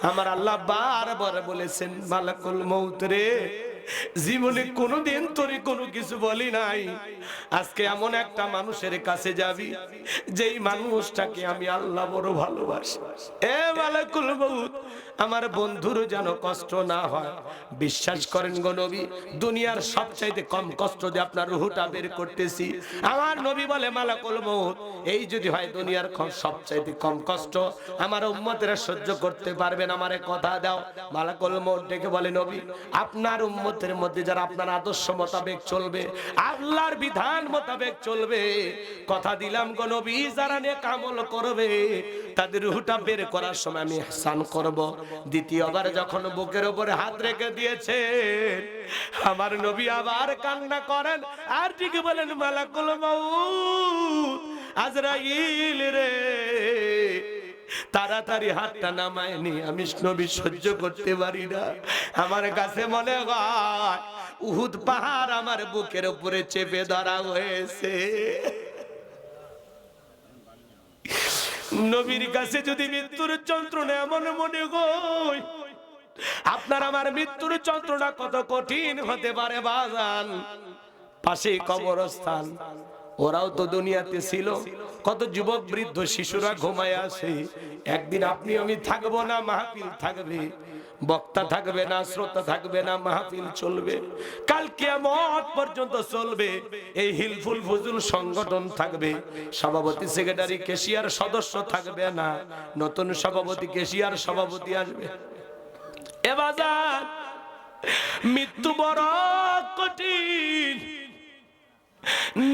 আমার আল্লাহ বারবার বলেছেন, মালাকুল মউত রে, জীবনে কোনোদিন তোরে কোনো কিছু বলি নাই, আজকে এমন একটা মানুষের কাছে যাবি যেই মানুষটাকে আমি আল্লাহ বড় ভালোবাসি। এ মালাকুল মউত, আমার বন্ধুর যেন কষ্ট না হয়। বিশ্বাস করেন গো নবী, দুনিয়ার সবচাইতে কম কষ্ট দিয়ে আপনার রূহটা বের করতেছি। আমার নবী বলে, মালাকুল মউত, এই যদি হয় দুনিয়ার সবচাইতে কম কষ্ট আমার উম্মতেরা সহ্য করতে পারবেন, আমারে কথা দাও। মালাকুল মউত ডেকে বলে, নবী আপনার উম্মতের মধ্যে যারা আপনার আদর্শ মোতাবেক চলবে, আল্লাহর বিধান মোতাবেক চলবে, কথা দিলাম গো নবী, যারা নেক আমল করবে তাদের রূহটা বের করার সময় আমি ইহসান করব। দ্বিতীয়বার যখন বুকের উপরে হাত রেখে দিয়েছে, আমার নবী আবার কান্না করেন আর ঠিক বলেন, মালাকুল মউত, আজরাইল রে, তাড়াতাড়ি হাতটা নামায় নি, আমি নবী সহ্য করতে পারি না। আমার কাছে মনে হয় উহুদ পাহাড় আমার বুকের উপরে চেপে ধরা হয়েছে। নবীর কাছে যদি মৃত্যুর যন্ত্রণা এমন মনে হয়, আপনার আমার মৃত্যুর যন্ত্রণা কত কঠিন হতে পারে বাজান। পাশেই কবরস্থান। ওরাও তো দুনিয়াতে ছিল, কত যুবক বৃদ্ধ শিশুরা ঘুমায় আছে। একদিন আপনি আমি থাকবো না, মাহফিল থাকবে, বক্তা থাকবে না, শ্রোতা থাকবে না, মাহফিল চলবে, কাল কিয়ামত পর্যন্ত চলবে। এই হিলফুল ফুজুল সংগঠন থাকবে, সভাপতি সেক্রেটারি কেশিয়ার সদস্য থাকবে না, নতুন সভাপতি কেশিয়ার সভাপতি আসবে। এ বাজার মৃত্যু বড় কঠিন।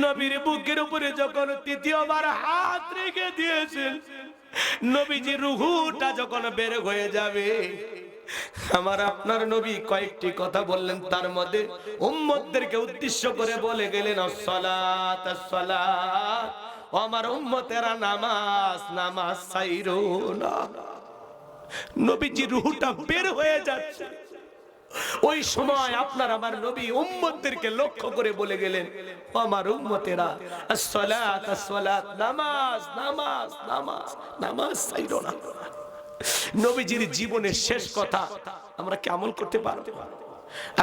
নবীর বুকের উপরে যখন তৃতীয়বার হাত রেখে দিয়েছেন, নবীজির রূহটা যখন বের হয়ে যাবে, আমার আপনার নবী কয়েকটি কথা বললেন, তার মধ্যে উম্মতদেরকে উদ্দেশ্য করে বলে গেলেন, আসসালাত আসসালাত, ও আমার উম্মতেরা নামাজ নামাজ ছাইরো না। নবীজির রূহটা বের হয়ে যাচ্ছে, ওই সময় আপনার আমার নবী উম্মতদেরকে লক্ষ্য করে বলে গেলেন, ও আমার উম্মতেরা, আসসালাত আসসালাত, নামাজ নামাজ নামাজ নামাজ ছাইরো না। নবীজির জীবনের শেষ কথা আমরা কি আমল করতে পারবো?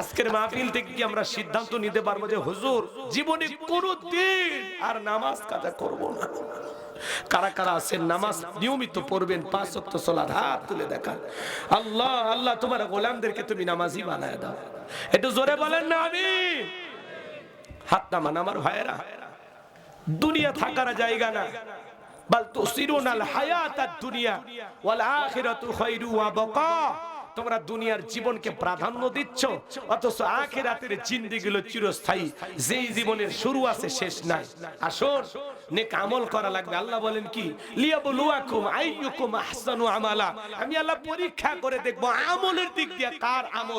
আজকের মাহফিল থেকে কি আমরা সিদ্ধান্ত নিতে পারবো যে হুজুর জীবনে কোনোদিন আর নামাজ কাজা করব না? কারা কারা আছেন নামাজ নিয়মিত পড়বেন, 5 ওয়াক্ত সালাত হাত তুলে দেখান। আল্লাহ আল্লাহ তোমার গোলামদেরকে তুমি নামাজি বানায় দাও। একটু জোরে বলেন না আমিন। হাত নামান আমার ভাইয়েরা, দুনিয়া থাকার জায়গা না, বাল তুসিরুনাল হায়াতাদ দুনিয়া ওয়াল আখিরাতু খায়রু ওয়া বাকা। তোমরা দুনিয়ার জীবনকে প্রাধান্য দিচ্ছ, অথচ আখিরাতের জিন্দেগি হলো চিরস্থায়ী, যেই জীবনের শুরু আছে শেষ নাই। আসুন নেক আমল করা লাগবে। আল্লাহ বলেন কি, লিয়াবলুয়াকুম আইয়ুকুম আহসানু আমালা। আমি আল্লাহ পরীক্ষা করে দেখব আমলের দিক দিয়ে কার আমল